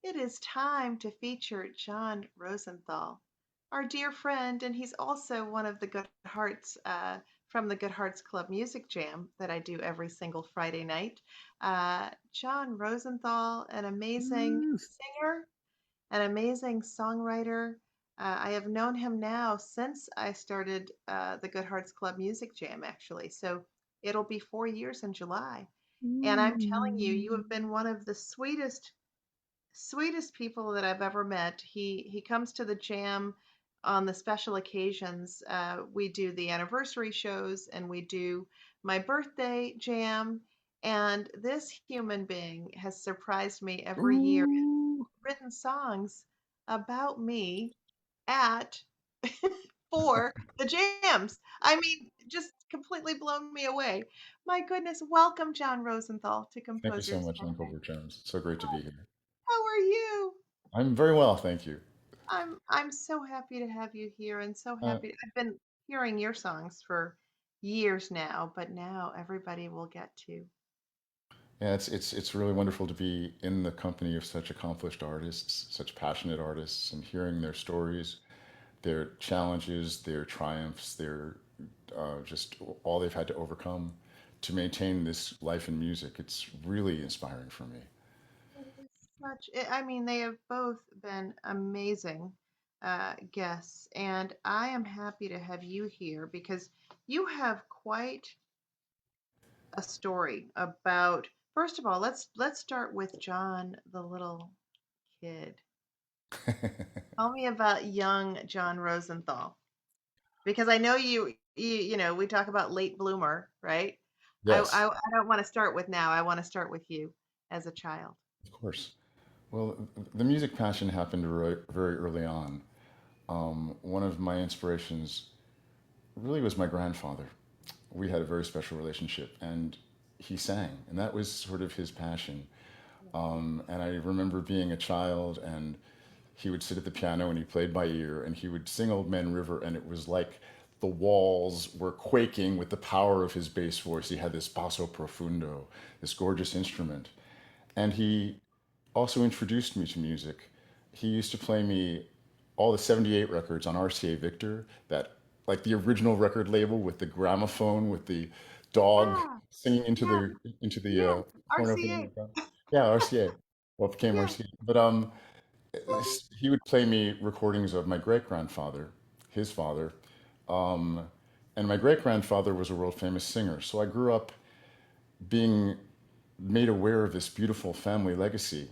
It is time to feature John Rosenthal, our dear friend, and he's also one of the Good Hearts from the Good Hearts Club Music Jam that I do every single Friday night. John Rosenthal, an amazing Woo! singer, an amazing songwriter. I have known him now since I started the Good Hearts Club Music Jam, actually. So it'll be 4 years in July. And I'm telling you, you have been one of the sweetest people that I've ever met. He comes to the jam on the special occasions. We do the anniversary shows and we do my birthday jam. And this human being has surprised me every year, Ooh. written songs about me at for the jams. I mean, just completely blown me away. My goodness, welcome, John Rosenthal, to Thank you so Composers much, Lynn Cafe. Colbert-Jones. So great to be here. How are you? I'm very well, thank you. I'm so happy to have you here and so Uh, happy. I've been hearing your songs for years now, but now everybody will get to. yeah, it's really wonderful to be in the company of such accomplished artists, such passionate artists, and hearing their stories, their challenges, their triumphs, their just all they've had to overcome to maintain this life in music. It's really inspiring for me. It is I mean, they have both been amazing guests, and I am happy to have you here because you have quite a story about. First of all, let's start with John, the little kid. Tell me about young John Rosenthal. Because I know you know, we talk about late bloomer, right? I Yes, I don't want to start with now. I want to start with you as a child. of course. Well, the music passion happened very early on. One of my inspirations really was my grandfather. We had a very special relationship, and he sang, and that was sort of his passion. And I remember being a child, and he would sit at the piano and he played by ear, and he would sing Old Man River, and it was like the walls were quaking with the power of his bass voice. He had this basso profundo, this gorgeous instrument. And he also introduced me to music. He used to play me all the 78 records on RCA Victor, that like the original record label with the gramophone with the dog Yeah, singing yeah, into the yes. horn opening. RCA. Yeah, RCA. Well, it became Yeah. RCA. But he would play me recordings of my great grandfather, his father, um, and my great grandfather was a world famous singer. So I grew up being made aware of this beautiful family legacy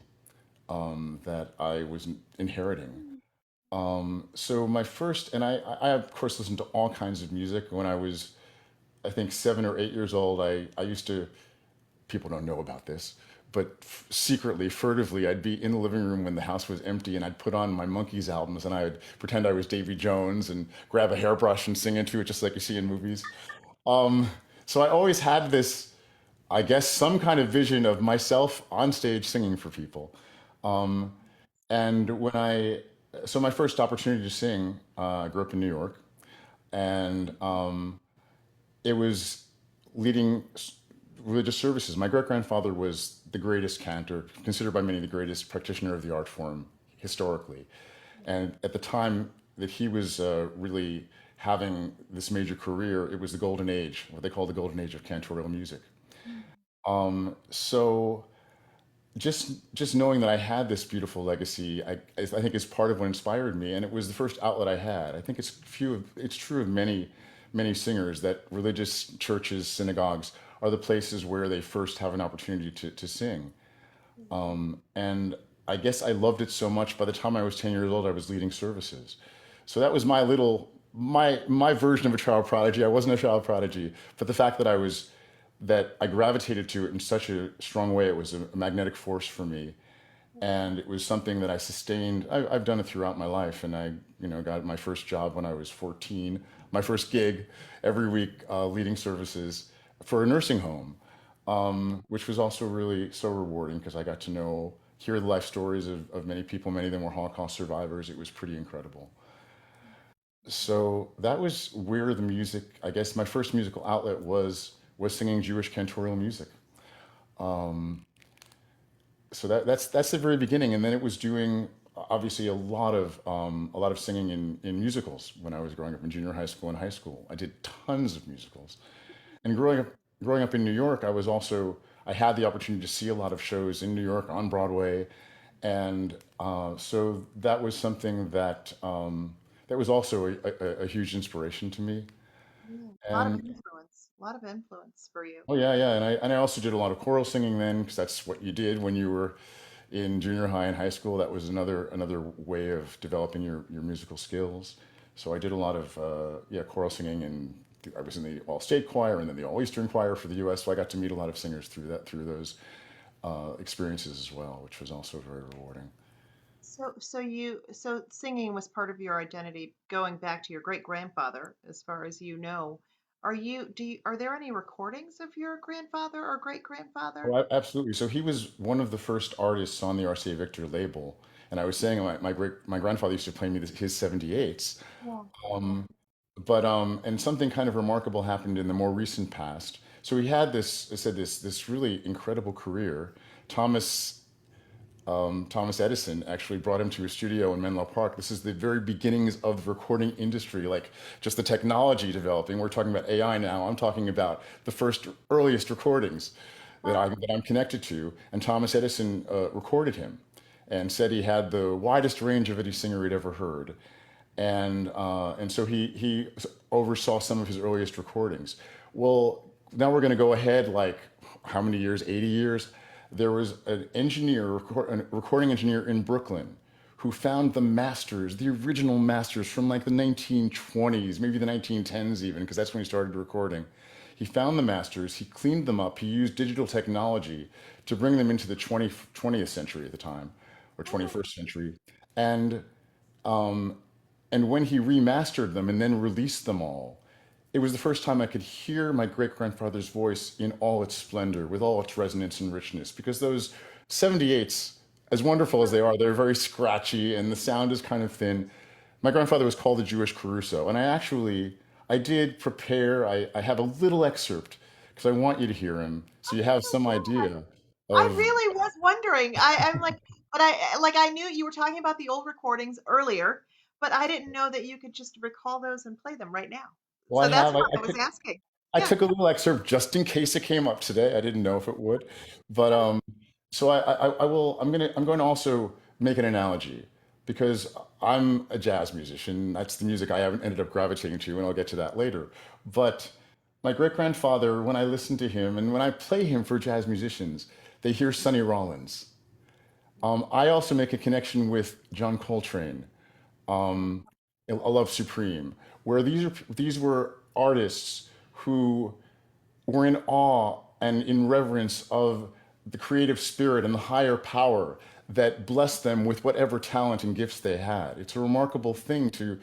that I was inheriting. So my first, and I of course listened to all kinds of music. When I was, I think 7 or 8 years old, I used to, people don't know about this, but secretly, furtively, I'd be in the living room when the house was empty and I'd put on my Monkees albums and I would pretend I was Davy Jones and grab a hairbrush and sing into it just like you see in movies. Um, so I always had this, I guess, some kind of vision of myself on stage singing for people. And so my first opportunity to sing, I grew up in New York, and it was leading religious services. My great grandfather was the greatest cantor, considered by many the greatest practitioner of the art form historically. And at the time that he was really having this major career, it was the golden age, what they call the golden age of cantorial music. So just knowing that I had this beautiful legacy, I think is part of what inspired me, and it was the first outlet I had. I think it's true of many singers that religious churches, synagogues are the places where they first have an opportunity to sing. And I guess I loved it so much. By the time I was 10 years old, I was leading services. So that was my version of a child prodigy. I wasn't a child prodigy, but the fact that I gravitated to it in such a strong way, it was a magnetic force for me, and it was something that I sustained. I've done it throughout my life, and I got my first job when I was 14, my first gig every week leading services for a nursing home, which was also really so rewarding because I got to hear the life stories of many people. Many of them were Holocaust survivors. It was pretty incredible. So that was where the music, I guess my first musical outlet was singing Jewish cantorial music. so that's the very beginning, and then it was doing obviously a lot of singing in musicals when I was growing up in junior high school and high school. I did tons of musicals, and growing up in New York, I had the opportunity to see a lot of shows in New York on Broadway, and so that was something that was also a huge inspiration to me. Yeah, a lot of And influence, a lot of influence for you. oh yeah, yeah, and I also did a lot of choral singing then because that's what you did when you were in junior high and high school. That was another way of developing your musical skills. So I did a lot of yeah, choral singing, and I was in the all state choir and then the all eastern choir for the U.S. So I got to meet a lot of singers through those experiences as well, which was also very rewarding. So singing was part of your identity going back to your great grandfather, as far as you know. Are there any recordings of your grandfather or great grandfather? Oh, absolutely. So he was one of the first artists on the RCA Victor label, and I was saying my grandfather used to play me his 78s. Yeah. Um, and something kind of remarkable happened in the more recent past. So he had this, I said this really incredible career. Thomas Thomas Edison actually brought him to his studio in Menlo Park. This is the very beginnings of the recording industry, like just the technology developing. We're talking about AI now. I'm talking about the first earliest recordings that I'm connected to. And Thomas Edison recorded him and said he had the widest range of any singer he'd ever heard. And so he oversaw some of his earliest recordings. Well, now we're going to go ahead like how many years? 80 years. There was an a recording engineer in Brooklyn, who found the masters, the original masters from like the 1920s, maybe the 1910s even, because that's when he started recording. He found the masters, he cleaned them up, he used digital technology to bring them into the 20th century at the time, or Oh, 21st century. And and when he remastered them and then released them all, it was the first time I could hear my great grandfather's voice in all its splendor, with all its resonance and richness. Because those 78s, as wonderful as they are, they're very scratchy and the sound is kind of thin. My grandfather was called the Jewish Caruso, and I did prepare. I have a little excerpt because I want you to hear him, so you have some God. idea I of. really was wondering. I'm like, but I knew you were talking about the old recordings earlier, but I didn't know that you could just recall those and play them right now. Well, So I that's have. why I was asking. I Yeah. took a little excerpt just in case it came up today. I didn't know if it would, but so I will. I'm going to also make an analogy because I'm a jazz musician. That's the music I haven't ended up gravitating to, and I'll get to that later. But my great grandfather, when I listen to him and when I play him for jazz musicians, they hear Sonny Rollins. I also make a connection with John Coltrane, A Love Supreme, where these were artists who were in awe and in reverence of the creative spirit and the higher power that blessed them with whatever talent and gifts they had. It's a remarkable thing to.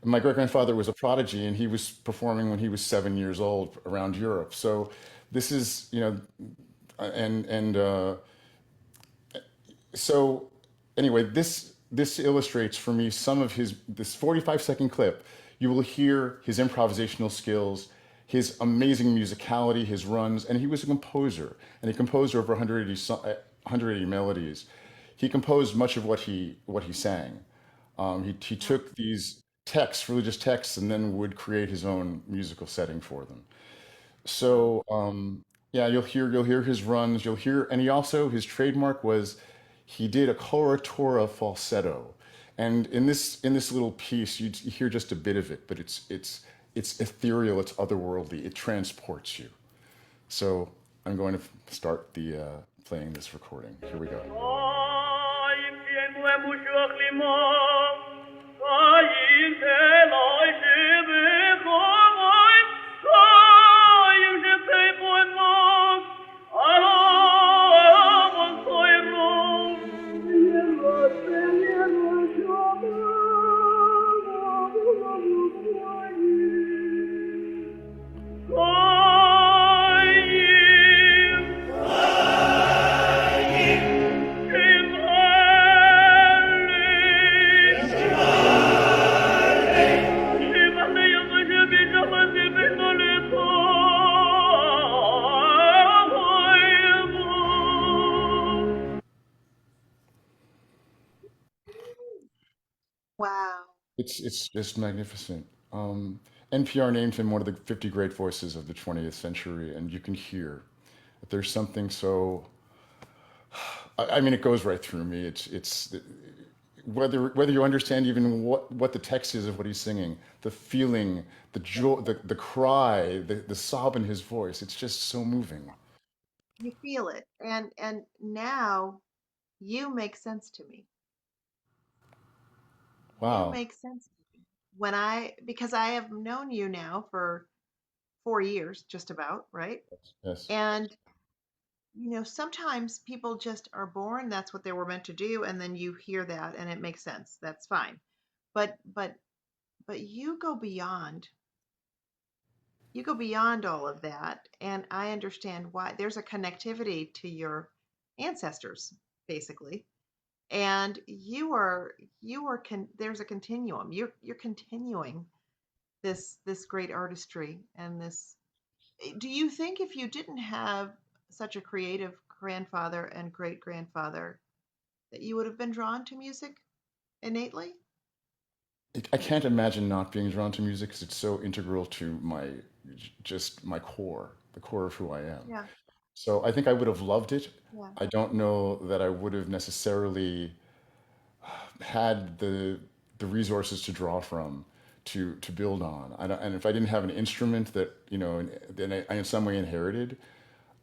My great grandfather was a prodigy, and he was performing when he was 7 years old around Europe. So this is, and so anyway, this illustrates for me some of his this 45-second clip. You will hear his improvisational skills, his amazing musicality, his runs, and he was a composer, and he composed over 180 melodies. He composed much of what he sang. He took these texts, religious texts, and then would create his own musical setting for them. Wow. So yeah, you'll hear his runs. You'll hear, and he also his trademark was he did a coloratura falsetto, and in this little piece you hear just a bit of it, but it's ethereal, it's otherworldly, it transports you. So I'm going to start the playing this recording. Here we go. Wow. It's just magnificent. NPR named him one of the 50 great voices of the 20th century, and you can hear that there's something so. I mean, it goes right through me. It's whether you understand even what the text is of what he's singing, the feeling, the joy, the cry, the sob in his voice. It's just so moving. You feel it. And now you make sense to me. You Wow. make sense to me. When I because I have known you now for 4 years, just about, right? Yes. And sometimes people just are born, that's what they were meant to do, and then you hear that and it makes sense. That's fine. But you go beyond. You go beyond all of that, and I understand why. There's a connectivity to your ancestors, basically. And there's a continuum. You're continuing this great artistry and this. Do you think if you didn't have such a creative grandfather and great grandfather that you would have been drawn to music innately? I can't imagine not being drawn to music because it's so integral to just my core, the core of who I am. Yeah, So I think I would have loved it. yeah, I don't know that I would have necessarily had the resources to draw from to build on. And if I didn't have an instrument that then I in some way inherited,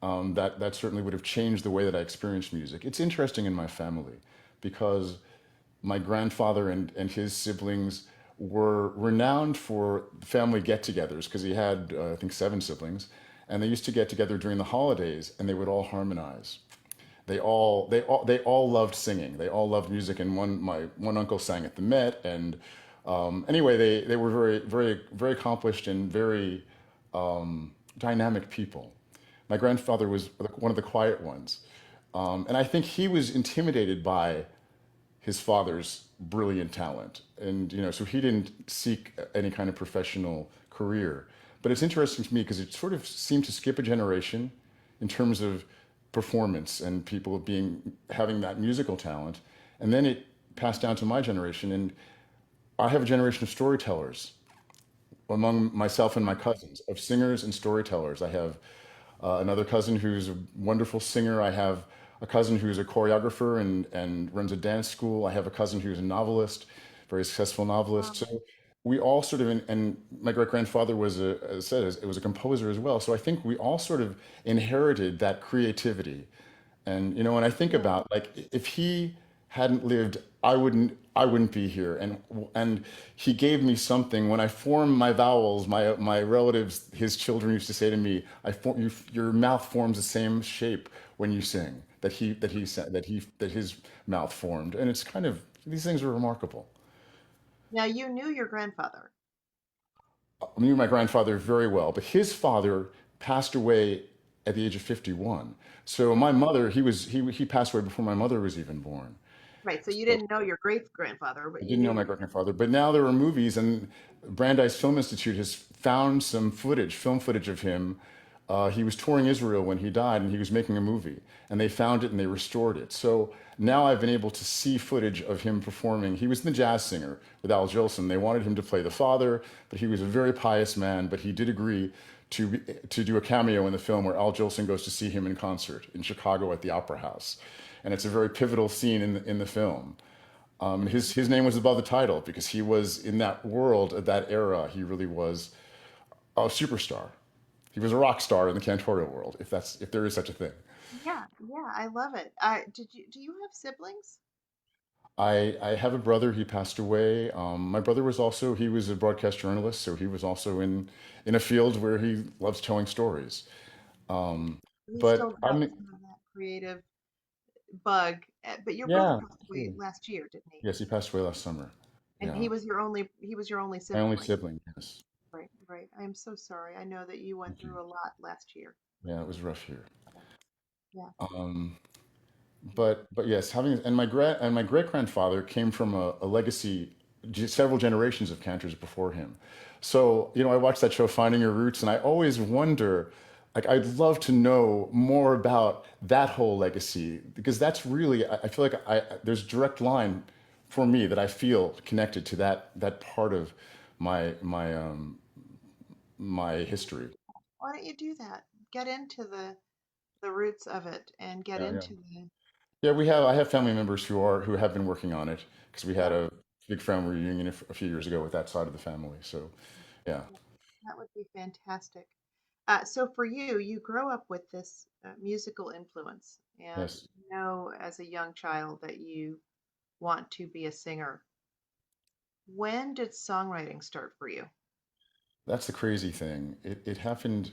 that certainly would have changed the way that I experienced music. It's interesting in my family because my grandfather and his siblings were renowned for family get-togethers because he had I think 7 siblings, and they used to get together during the holidays and they would all harmonize. They all loved singing. They all loved music, and one uncle sang at the Met, and anyway, they were very accomplished and very dynamic people. My grandfather was one of the quiet ones, and I think he was intimidated by his father's brilliant talent, and so he didn't seek any kind of professional career. But it's interesting to me because it sort of seemed to skip a generation in terms of performance and people having that musical talent, and then it passed down to my generation, and I have a generation of storytellers among myself and my cousins, of singers and storytellers. I have another cousin who's a wonderful singer. I have a cousin who's a choreographer and runs a dance school. I have a cousin who's a novelist, very successful novelist. um, So we all sort of, and my great grandfather was as I said, it was a composer as well. So I think we all sort of inherited that creativity. And when I think yeah. about like if he hadn't lived, I wouldn't be here. And he gave me something when I formed my vowels. My relatives, his children used to say to me, your mouth forms the same shape when you sing that he said that his mouth formed." And it's kind of these things are remarkable. Now you knew your grandfather. I knew my grandfather very well, but his father passed away at the age of 51. So my mother, he passed away before my mother was even born. Right. So you So didn't know your great grandfather, but I you didn't know knew my your. great grandfather, but now there are movies, and Brandeis Film Institute has found some film footage of him. He was touring Israel when he died, and he was making a movie, and they found it and they restored it. So now I've been able to see footage of him performing. He was the jazz singer with Al Jolson. They wanted him to play the father, but he was a very pious man. But he did agree to do a cameo in the film where Al Jolson goes to see him in concert in Chicago at the Opera House, and it's a very pivotal scene in the film. His name was above the title because he was in that world at that era. He really was a superstar. He was a rock star in the cantorial world, if there is such a thing. Yeah, yeah, I love it. Do you have siblings? I have a brother. He passed away. My brother he was a broadcast journalist, so he was also in a field where he loves telling stories. Um, He still but got some of that creative bug. But your brother yeah, passed away absolutely. last year, didn't he? Yes, he passed away last summer. And Yeah, he was your only my sibling, only right? sibling. Yes, Right, right. I am so sorry. I know that you went thank you. through a lot last year. Yeah, it was rough here. Yeah, yeah, Um, but yes, having and my great grandfather came from a legacy, several generations of cantors before him. So I watched that show Finding Your Roots, and I always wonder, like, I'd love to know more about that whole legacy because that's really I feel like there's a direct line for me that I feel connected to that part of my history. Why don't you do that? Get into the roots of it and get Yeah, yeah. into the Yeah, I have family members who have been working on it because we had yeah, a big family reunion a few years ago with that side of the family. So, yeah. yeah, that would be fantastic. So for you, you grow up with this musical influence, and Yes. you know as a young child that you want to be a singer. When did songwriting start for you? That's the crazy thing. It happened,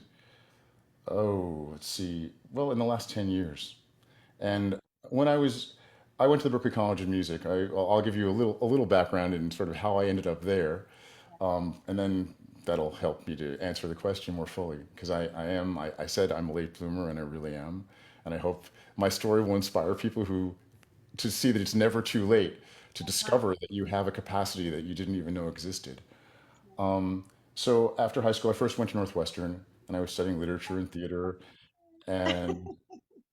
oh, let's see, well, in the last 10 years. And when I went to the Berklee College of Music. I'll give you a little background in sort of how I ended up there. And then that'll help me to answer the question more fully. Because I said I'm a late bloomer, and I really am. And I hope my story will inspire people to see that it's never too late to Uh-huh. discover that you have a capacity that you didn't even know existed. So after high school, I first went to Northwestern, and I was studying literature and theater.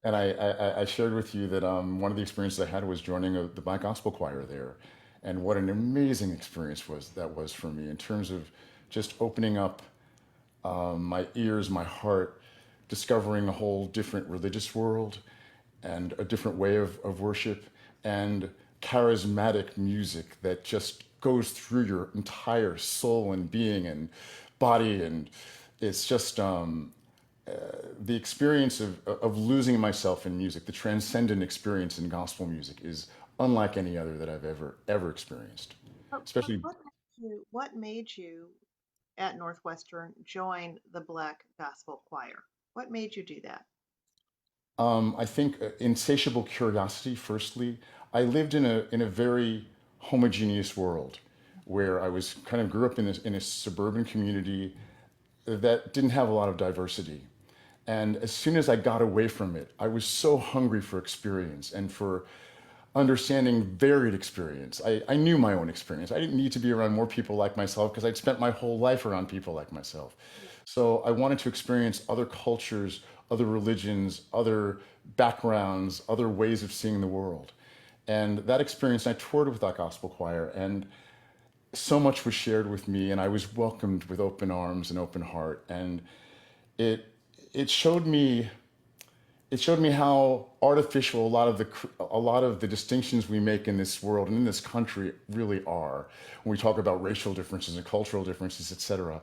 And I shared with you that one of the experiences I had was joining the Black Gospel Choir there, and what an amazing experience was for me in terms of just opening up my ears, my heart, discovering a whole different religious world and a different way of worship and charismatic music that just goes through your entire soul and being and body. And it's just the experience of losing myself in music, the transcendent experience in gospel music is unlike any other that I've ever experienced. But Especially, what made you at Northwestern join the Black Gospel Choir? What made you do that? I think insatiable curiosity. Firstly, I lived in a very homogeneous world where I was kind of grew up in a suburban community that didn't have a lot of diversity. And as soon as I got away from it, I was so hungry for experience and for understanding varied experience. I knew my own experience. I didn't need to be around more people like myself because I'd spent my whole life around people like myself. So I wanted to experience other cultures, other religions, other backgrounds, other ways of seeing the world. And that experience, I toured with that gospel choir, and so much was shared with me, and I was welcomed with open arms and open heart. And it it showed me it showed me how artificial a lot of the distinctions we make in this world and in this country really are when we talk about racial differences and cultural differences, etc.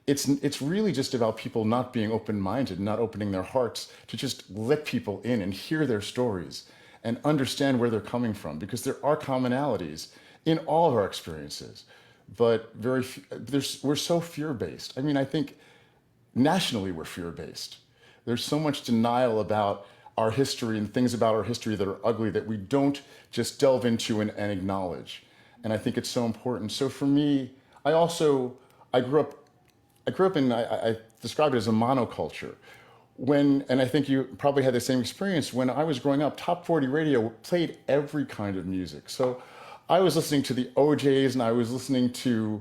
It's really just about people not being open-minded, not opening their hearts to just let people in and hear their stories and understand where they're coming from, because there are commonalities in all of our experiences, but we're so fear-based. I mean, I think nationally we're fear-based. There's so much denial about our history and things about our history that are ugly that we don't just delve into and acknowledge. And I think it's so important. So for me, I also I grew up I grew up in I describe it as a monoculture. And I think you probably had the same experience when I was growing up. Top 40 radio played every kind of music. So I was listening to the OJs, and I was listening to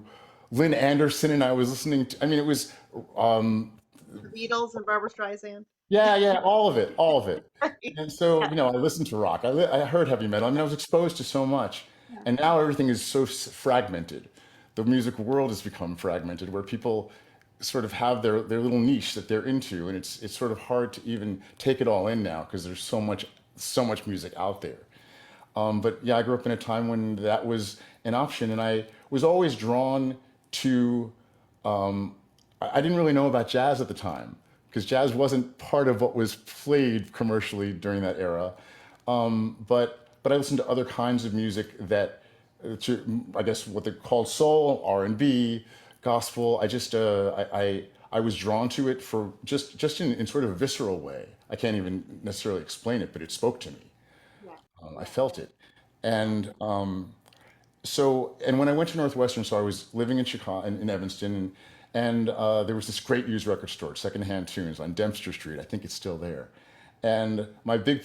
Lynn Anderson, and I was listening to, I mean, it was The Beatles and Barbra Streisand. yeah, yeah, all of it, all of it. Right. And so, Yeah. I listened to rock. I heard heavy metal. I mean, I was exposed to so much. Yeah. And now everything is so fragmented. The music world has become fragmented, where people sort of have their little niche that they're into, and it's sort of hard to even take it all in now because there's so much music out there. But yeah, I grew up in a time when that was an option, and I was always drawn to I didn't really know about jazz at the time because jazz wasn't part of what was played commercially during that era. But I listened to other kinds of music that, I guess, what they called soul, R&B, gospel. I was drawn to it for just in sort of a visceral way. I can't even necessarily explain it, but it spoke to me. Yeah. I Yeah. felt it, and and when I went to Northwestern, so I was living in Chicago, in Evanston, and there was this great used record store, Secondhand Tunes, on Dempster Street. I think it's still there. And my big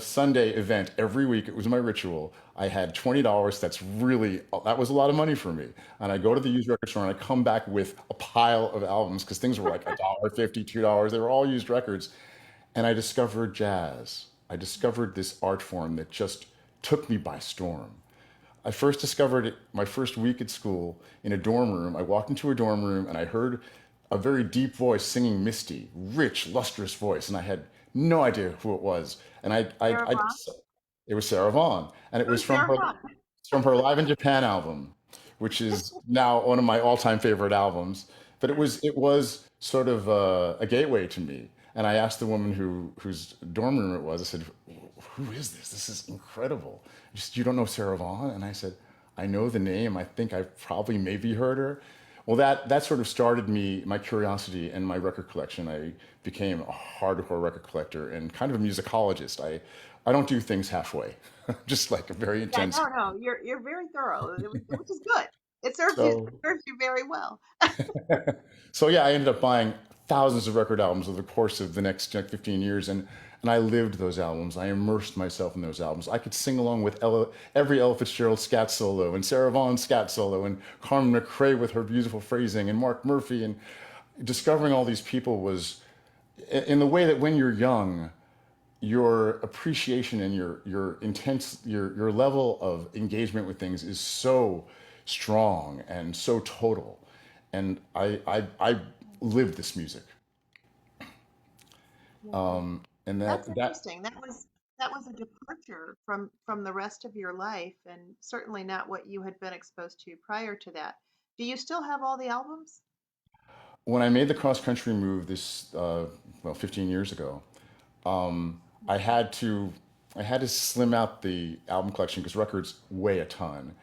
Sunday event every week, it was my ritual. I had $20. That was a lot of money for me. And I go to the used record store and I come back with a pile of albums because things were like $1.50, $2. They were all used records. And I discovered jazz. I discovered this art form that just took me by storm. I first discovered it my first week at school in a dorm room. I walked into a dorm room and I heard a very deep voice singing Misty, rich, lustrous voice, and I had no idea who it was. And Sarah Vaughan? it was Sarah Vaughan, and it was Who's Sarah Vaughan? from her Live in Japan album, which is now one of my all-time favorite albums. But it was sort of a gateway to me. And I asked the woman whose dorm room it was. I said, "Who is this? This is incredible." She said, "You don't know Sarah Vaughan?" And I said, "I know the name. I think I've probably maybe heard her." Well, that sort of started me my curiosity and my record collection. I became a hardcore record collector and kind of a musicologist. I don't do things halfway, just like a very Yeah, intense. no, no, you're very thorough, which is good. It So serves you very well. so yeah, I ended up buying thousands of record albums over the course of the next 15 years, and I lived those albums. I immersed myself in those albums. I could sing along with every Ella Fitzgerald scat solo, and Sarah Vaughan scat solo, and Carmen McRae with her beautiful phrasing, and Mark Murphy. And discovering all these people was in the way that when you're young, your appreciation and your intense your level of engagement with things is so strong and so total, and I lived this music, Yeah. and That's that interesting. That was a departure from the rest of your life, and certainly not what you had been exposed to prior to that. Do you still have all the albums? when I made the cross country move this well 15 years ago, I had to I had to slim out the album collection because records weigh a ton.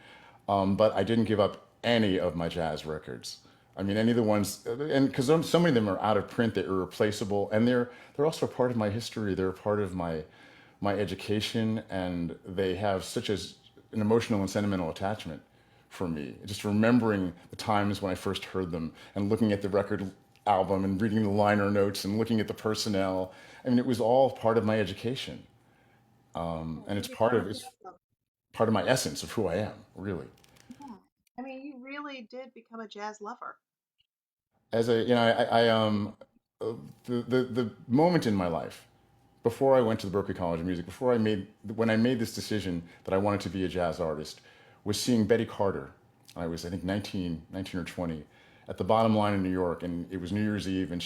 But I didn't give up any of my jazz records. I mean, any of the ones, and because so many of them are out of print, they're irreplaceable, and they're also a part of my history. They're a part of my education, and they have such as an emotional and sentimental attachment for me. Just remembering the times when I first heard them, and looking at the record album, and reading the liner notes, and looking at the personnel. I mean, it was all part of my education, Yeah, and you become a it's jazz lover. part of my essence of who I am, really. Yeah. I mean, you really did become a jazz lover. As a, you know, uh, the moment in my life before I went to the Berklee College of Music, when I made this decision that I wanted to be a jazz artist, was seeing Betty Carter. I was, I think, 19 or 20, at the Bottom Line in New York, and it was New Year's Eve, and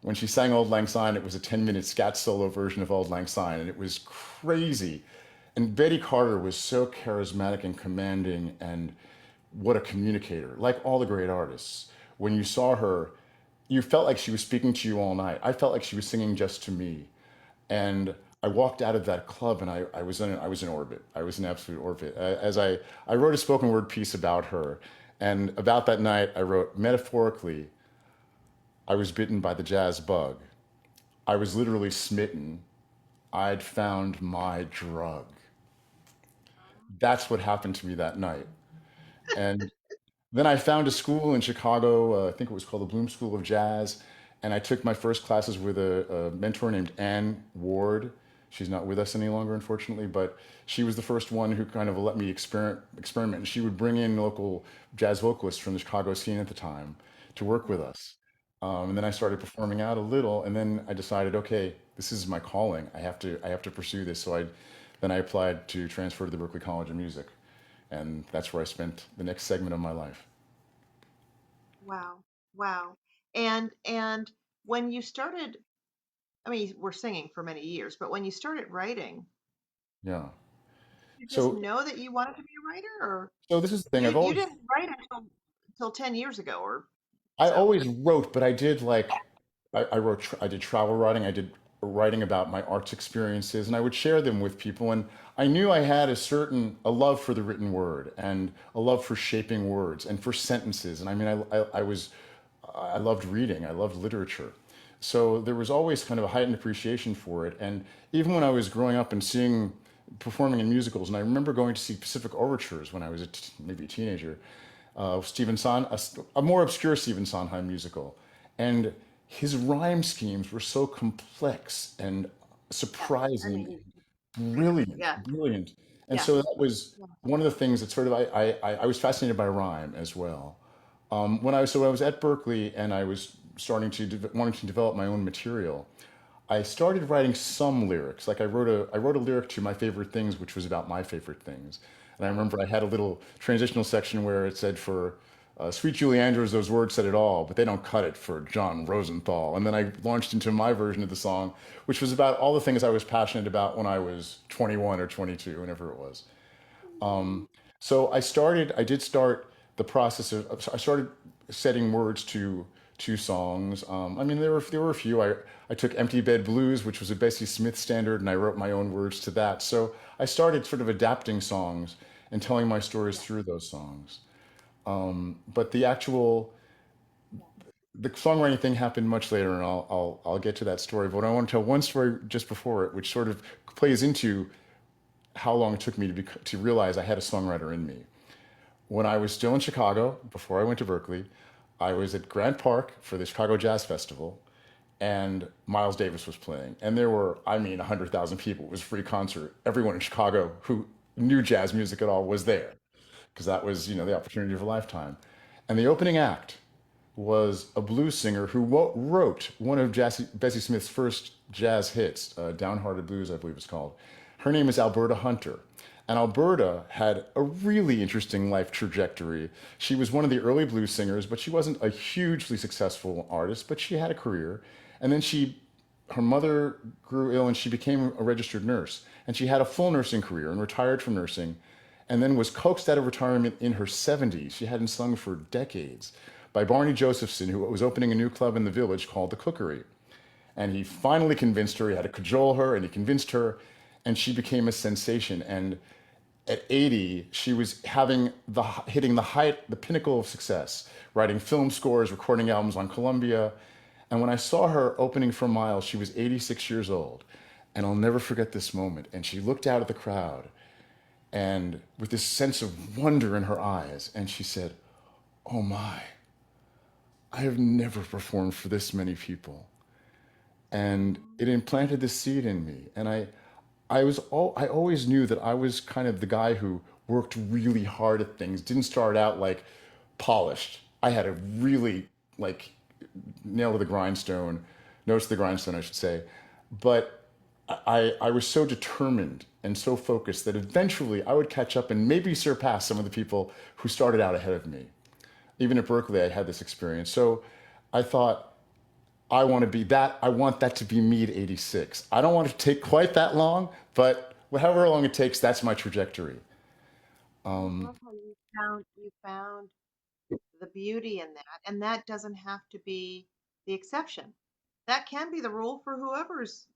when she sang Auld Lang Syne, it was a 10-minute scat solo version of Auld Lang Syne, and it was crazy. And Betty Carter was so charismatic and commanding, and what a communicator, like all the great artists. When you saw her, you felt like she was speaking to you all night. I felt like she was singing just to me. And I walked out of that club, and I was in orbit. I was in absolute orbit. I wrote a spoken word piece about her. And about that night, I wrote, metaphorically, I was bitten by the jazz bug. I was literally smitten. I'd found my drug. That's what happened to me that night. And then I found a school in Chicago. I think it was called the Bloom School of Jazz. And I took my first classes with a mentor named Ann Ward. She's not with us any longer, unfortunately, but she was the first one who kind of let me experiment. And she would bring in local jazz vocalists from the Chicago scene at the time to work with us. And then I started performing out a little, and then I decided, okay, this is my calling. I have to pursue this. Then I applied to transfer to the Berklee College of Music, and that's where I spent the next segment of my life. Wow. Wow. And when you started, I mean, you were singing for many years, but when you started writing, Yeah. you just So, know that you wanted to be a writer, or so this is the thing. you you didn't write until 10 years ago or I so. always wrote, but I did I did travel writing. I did writing about my arts experiences, and I would share them with people. And I knew I had a love for the written word, and a love for shaping words and for sentences. And I mean, I loved reading. I loved literature. So there was always kind of a heightened appreciation for it. And even when I was growing up and performing in musicals, and I remember going to see Pacific Overtures when I was maybe a teenager, a more obscure Stephen Sondheim musical, and his rhyme schemes were so complex and Yeah. I surprising, mean, brilliant, yeah. brilliant. And Yeah. so that was Yeah. one of the things that sort of I was fascinated by rhyme as well. When I was at Berkeley and I was wanting to develop my own material, I started writing some lyrics. Like I wrote a lyric to My Favorite Things, which was about my favorite things. And I Oh, remember I had a little transitional section where it said for Sweet Julie Andrews, those words said it all, but they don't cut it for John Rosenthal. And then I launched into my version of the song, which was about all the things I was passionate about when I was 21 or 22, whenever it was. So I did start the process of, I started setting words to songs. I mean, there were a few. I took Empty Bed Blues, which was a Bessie Smith standard, and I wrote my own words to that. So I started sort of adapting songs and telling my stories yeah. through those songs. But the songwriting thing happened much later, and I'll get to that story. But I want to tell one story just before it, which sort of plays into how long it took me to realize I had a songwriter in me. When I was still in Chicago, before I went to Berkeley, I was at Grant Park for the Chicago Jazz Festival, and Miles Davis was playing. And there were, I mean, 100,000 people. It was a free concert. Everyone in Chicago who knew jazz music at all was there because that was, you know, the opportunity of a lifetime. And the opening act was a blues singer who wrote one of Bessie Smith's first jazz hits, Downhearted Blues, I believe it's called. Her name is Alberta Hunter. And Alberta had a really interesting life trajectory. She was one of the early blues singers, but she wasn't a hugely successful artist, but she had a career. And then her mother grew ill and she became a registered nurse. And she had a full nursing career and retired from nursing and then was coaxed out of retirement in her 70s. She hadn't sung for decades by Barney Josephson, who was opening a new club in the village called the Cookery. And he finally convinced her, he had to cajole her, and he convinced her, and she became a sensation. And at 80, she was hitting the height, the pinnacle of success, writing film scores, recording albums on Columbia. And when I saw her opening for Miles, she was 86 years old. And I'll never forget this moment. And she looked out at the crowd and with this sense of wonder in her eyes, and she said, "Oh my, I have never performed for this many people." And it implanted this seed in me. And I always knew that I was kind of the guy who worked really hard at things, didn't start out like polished. I had a really like nail to the grindstone, nose to the grindstone, I should say. But I was so determined and so focused that eventually I would catch up and maybe surpass some of the people who started out ahead of me. Even at Berkeley, I had this experience. So I thought, I want to be that. I want that to be me at 86. I don't want it to take quite that long, but however long it takes, that's my trajectory. I love how you found the beauty in that, and that doesn't have to be the exception. That can be the rule for whoever's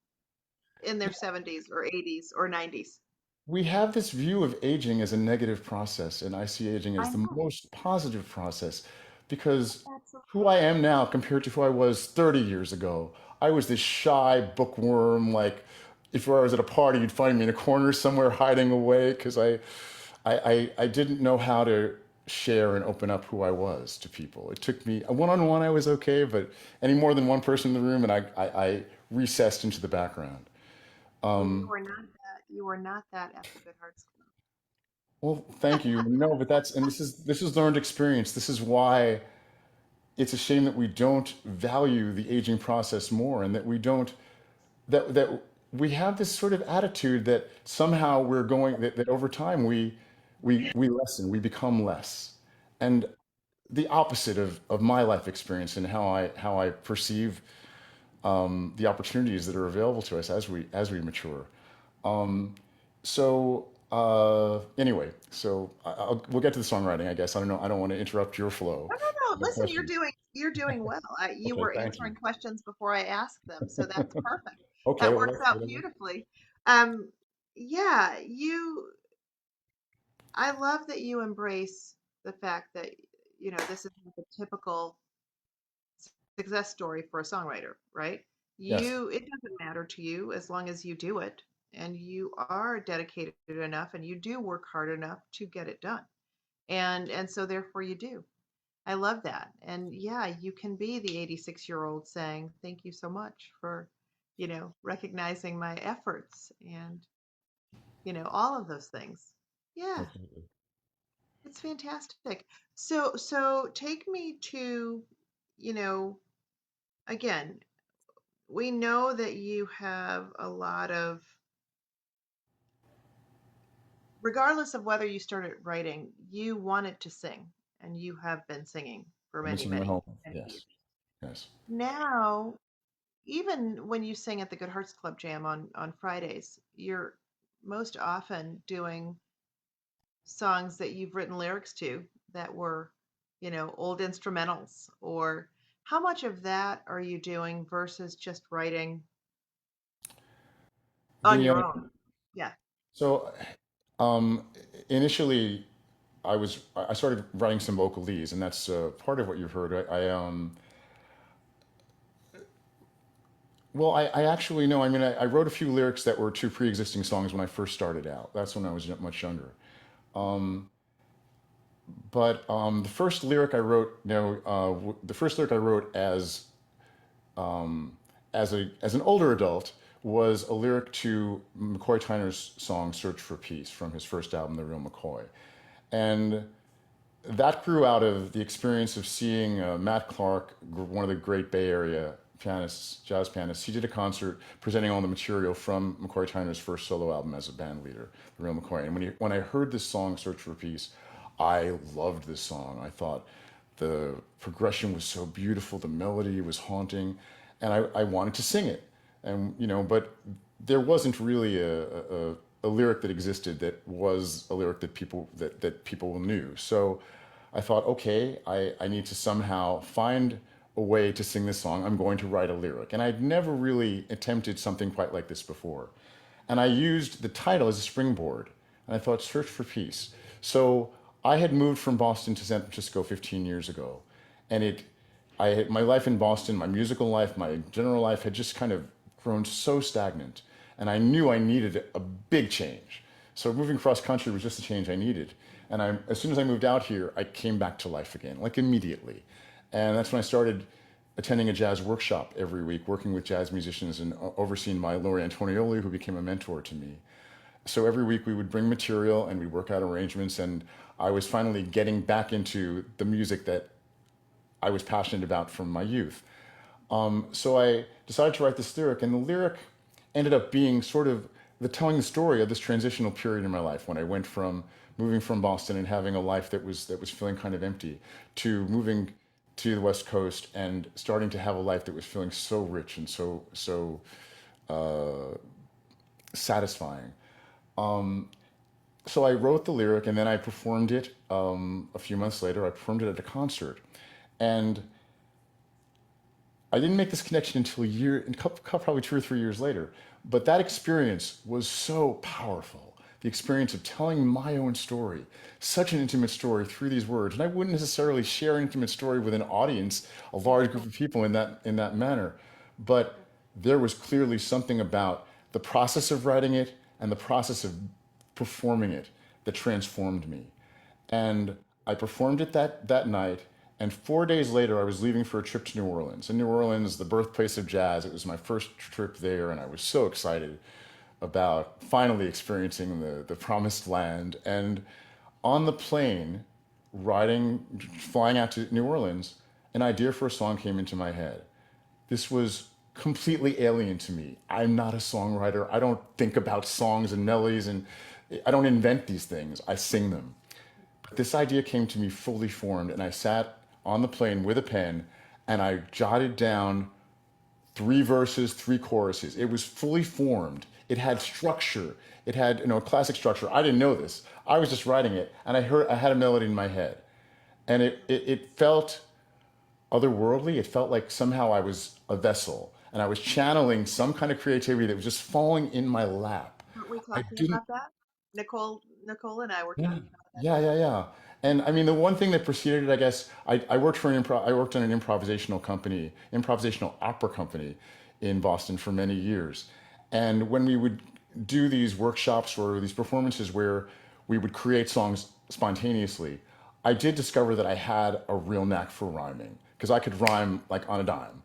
in their 70s or 80s or 90s. We have this view of aging as a negative process, and I see aging I as the know. most positive process because who Absolutely. I am now compared to who I was 30 years ago, I was this shy bookworm. Like, if I was at a party, you'd find me in a corner somewhere hiding away because I didn't know how to share and open up who I was to people. It took me, one on one, I was okay, but any more than one person in the room, and I recessed into the background. Well, you were not that at the Good Heart School. Well, thank you. No, but this is learned experience. This is why it's a shame that we don't value the aging process more and that we don't that we have this sort of attitude that somehow we're going that over time we lessen, we become less. And the opposite of my life experience and how I perceive the opportunities that are available to us as we mature. Anyway, we'll get to the songwriting, I guess. I don't know. I don't want to interrupt your flow No, no, no. of Listen, you're questions. doing well. You Okay, were thank you. answering questions before I asked them, so that's perfect. Okay, That well, works that's out good. beautifully. Um, yeah, I love that you embrace the fact that, this is the typical success story for a songwriter, right? Yes. It doesn't matter to you as long as you do it and you are dedicated enough and you do work hard enough to get it done. And so therefore you do. I love that. And yeah, you can be the 86-year-old saying, "Thank you so much for, recognizing my efforts," and, all of those things. Yeah, Absolutely. it's fantastic. So take me to, you know, again, we know that you have a lot of, regardless of whether you started writing, you wanted to sing and you have been singing for I've been many, singing my many, whole life. many years. Yes, yes. Now, even when you sing at the Good Hearts Club Jam on Fridays, you're most often doing songs that you've written lyrics to that were, old instrumentals. Or how much of that are you doing versus just writing on The your own? Yeah. so um, initially I started writing some vocalese, and that's part of what you've heard. I actually know. I mean, I wrote a few lyrics that were to pre-existing songs when I first started out. That's when I was much younger. But the first lyric I wrote, the first lyric I wrote as an older adult was a lyric to McCoy Tyner's song "Search for Peace" from his first album, The Real McCoy, and that grew out of the experience of seeing Matt Clark, one of the great Bay Area pianists, jazz pianists. He did a concert presenting all the material from McCoy Tyner's first solo album as a band leader, The Real McCoy. And when I heard this song, Search for Peace, I loved this song. I thought the progression was so beautiful, the melody was haunting, and I wanted to sing it. And, but there wasn't really a lyric that existed that was a lyric that people knew. So I thought, okay, I need to somehow find a way to sing this song. I'm going to write a lyric. And I'd never really attempted something quite like this before. And I used the title as a springboard. And I thought, Search for Peace. So I had moved from Boston to San Francisco 15 years ago. And my life in Boston, my musical life, my general life had just kind of grown so stagnant. And I knew I needed a big change. So moving cross country was just the change I needed. And as soon as I moved out here, I came back to life again, like immediately. And that's when I started attending a jazz workshop every week, working with jazz musicians and overseen by Laurie Antonioli, who became a mentor to me. So every week we would bring material and we'd work out arrangements. And I was finally getting back into the music that I was passionate about from my youth. So I decided to write this lyric, and the lyric ended up being sort of telling the story of this transitional period in my life when I went from moving from Boston and having a life that was feeling kind of empty to moving to the West Coast and starting to have a life that was feeling so rich and so satisfying. So I wrote the lyric and then I performed it a few months later. I performed it at a concert, and I didn't make this connection until probably 2 or 3 years later. But that experience was so powerful. The experience of telling my own story, such an intimate story through these words. And I wouldn't necessarily share an intimate story with an audience, a large group of people in that manner. But there was clearly something about the process of writing it and the process of performing it that transformed me. And I performed it that night. And 4 days later, I was leaving for a trip to New Orleans. In New Orleans, the birthplace of jazz, it was my first trip there, and I was so excited about finally experiencing the promised land. And on the plane, flying out to New Orleans, an idea for a song came into my head. This was completely alien to me. I'm not a songwriter. I don't think about songs and melodies, and I don't invent these things. I sing them. But this idea came to me fully formed, and I sat on the plane with a pen and I jotted down 3 verses, 3 choruses. It was fully formed. It had structure. It had, classic structure. I didn't know this. I was just writing it, and I had a melody in my head, and it felt otherworldly. It felt like somehow I was a vessel, and I was channeling some kind of creativity that was just falling in my lap. Weren't we I talking didn't. about that? Nicole and I were Yeah, talking about that. yeah. And I mean, the one thing that preceded it, I guess, I worked for I worked on an improvisational opera company in Boston for many years. And when we would do these workshops or these performances where we would create songs spontaneously, I did discover that I had a real knack for rhyming because I could rhyme like on a dime,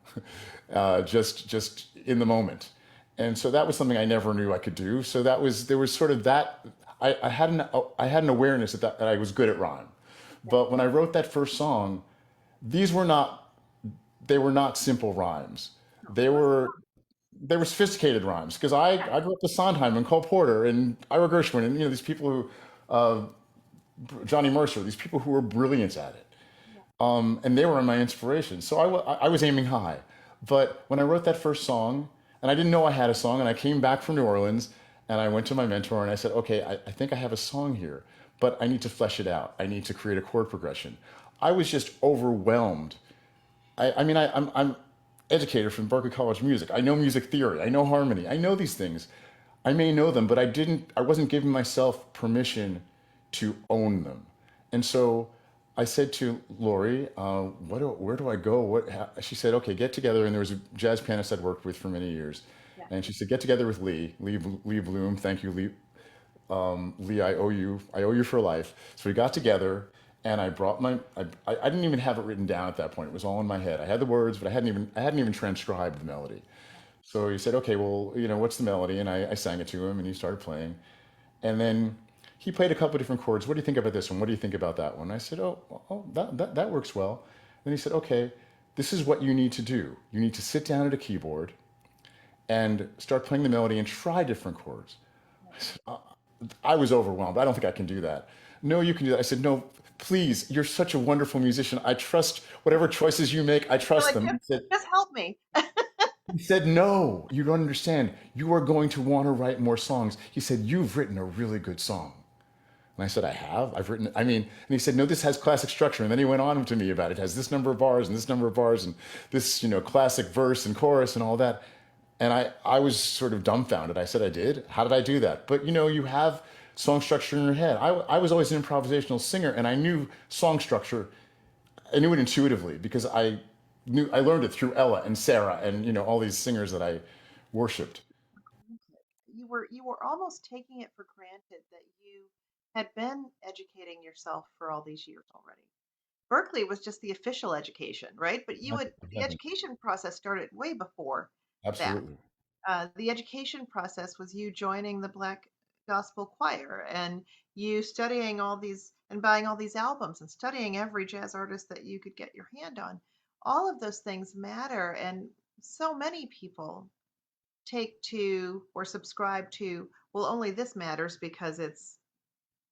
just in the moment. And so that was something I never knew I could do. So there was sort of that. I had an awareness that I was good at rhyme, but when I wrote that first song, these were not they were not simple rhymes. No, They what's the were song? they were sophisticated rhymes because I grew up with Sondheim and Cole Porter and Ira Gershwin and these people who uh, Johnny Mercer, these people who were brilliant at it. Yeah. And they were my inspiration. So I was aiming high. But when I wrote that first song, and I didn't know I had a song, and I came back from New Orleans, and I went to my mentor and I said, okay, I think I have a song here, but I need to flesh it out. I need to create a chord progression. I was just overwhelmed. I'm educated from Berklee College of Music. I know music theory. I know harmony. I know these things. I may know them, but I wasn't giving myself permission to own them. And so I said to Lori, where do I go? She said, okay, get together. And there was a jazz pianist I'd worked with for many years. Yeah. And she said, get together with Lee Bloom. Thank you, Lee. Lee, I owe you for life. So we got together and I brought I didn't even have it written down at that point. It was all in my head. I had the words, but I hadn't even transcribed the melody. So he said, okay, well, what's the melody? And I sang it to him and he started playing. And then he played a couple of different chords. What do you think about this one? What do you think about that one? I said, that works well. Then he said, okay, this is what you need to do. You need to sit down at a keyboard and start playing the melody and try different chords. I was overwhelmed. I don't think I can do that. No, you can do that. I said, no, please, you're such a wonderful musician. I trust whatever choices you make, I You're trust like, them. just help me. He said, no, you don't understand. You are going to want to write more songs. He said, you've written a really good song. And I said, I have. I've written, and he said, no, this has classic structure. And then he went on to me about it. It has this number of bars and this number of bars and this, classic verse and chorus and all that. And I was sort of dumbfounded. I said, I did? How did I do that? But you have song structure in your head. I was always an improvisational singer and I knew song structure. I knew it intuitively because I learned it through Ella and Sarah and all these singers that I worshipped. You were almost taking it for granted that you had been educating yourself for all these years already. Berkeley was just the official education, right? But I the haven't. education process started way before that. Absolutely. The education process was you joining the Black Gospel Choir and you studying all these and buying all these albums and studying every jazz artist that you could get your hand on. All of those things matter, and so many people take to or subscribe to, well, only this matters because it's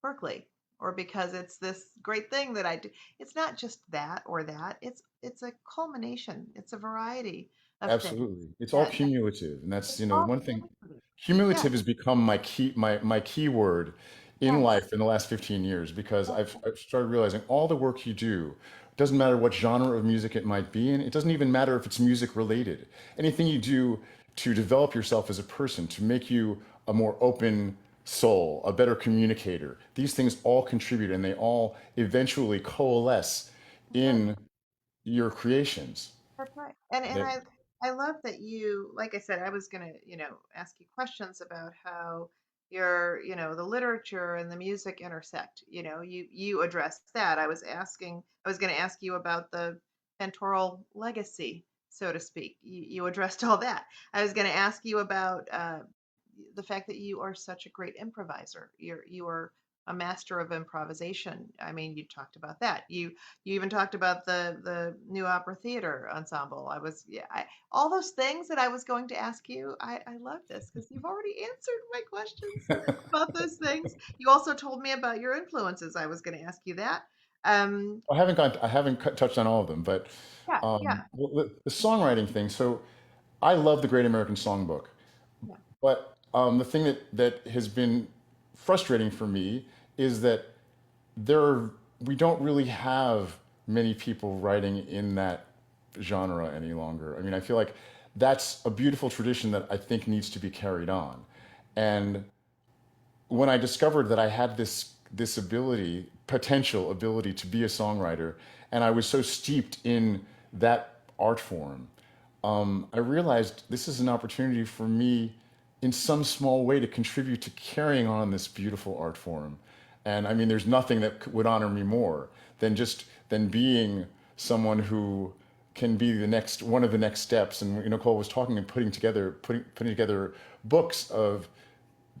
Berkeley or because it's this great thing that I do. It's not just that or that. It's a culmination. It's a variety of things Absolutely. It's all that cumulative. And that's, it's all one thing. cumulative. Yeah. Cumulative has become my key word in Yes. life in the last 15 years because Yes. I've started realizing all the work you do, doesn't matter what genre of music it might be in, it doesn't even matter if it's music related. Anything you do to develop yourself as a person, to make you a more open soul, a better communicator, these things all contribute and they all eventually coalesce That's right. in your creations. That's right. And That I love that you, like I said, I was gonna, ask you questions about how the literature and the music intersect. You addressed that. I was gonna ask you about the pentoral legacy, so to speak. You addressed all that. I was gonna ask you about the fact that you are such a great improviser. You are a master of improvisation. I mean, you talked about that. You even talked about the new opera theater ensemble. All those things that I was going to ask you. I love this because you've already answered my questions about those things. You also told me about your influences. I was going to ask you that. Um, I haven't touched on all of them, but yeah, yeah, the songwriting thing. So I love the Great American Songbook, yeah, but the thing that has been frustrating for me is that there we don't really have many people writing in that genre any longer. I mean, I feel like that's a beautiful tradition that I think needs to be carried on, and when I discovered that I had this ability, potential ability to be a songwriter, and I was so steeped in that art form, I realized this is an opportunity for me, in some small way, to contribute to carrying on this beautiful art form. And I mean, there's nothing that would honor me more than being someone who can be the next one of the next steps. And Cole was talking and putting together books of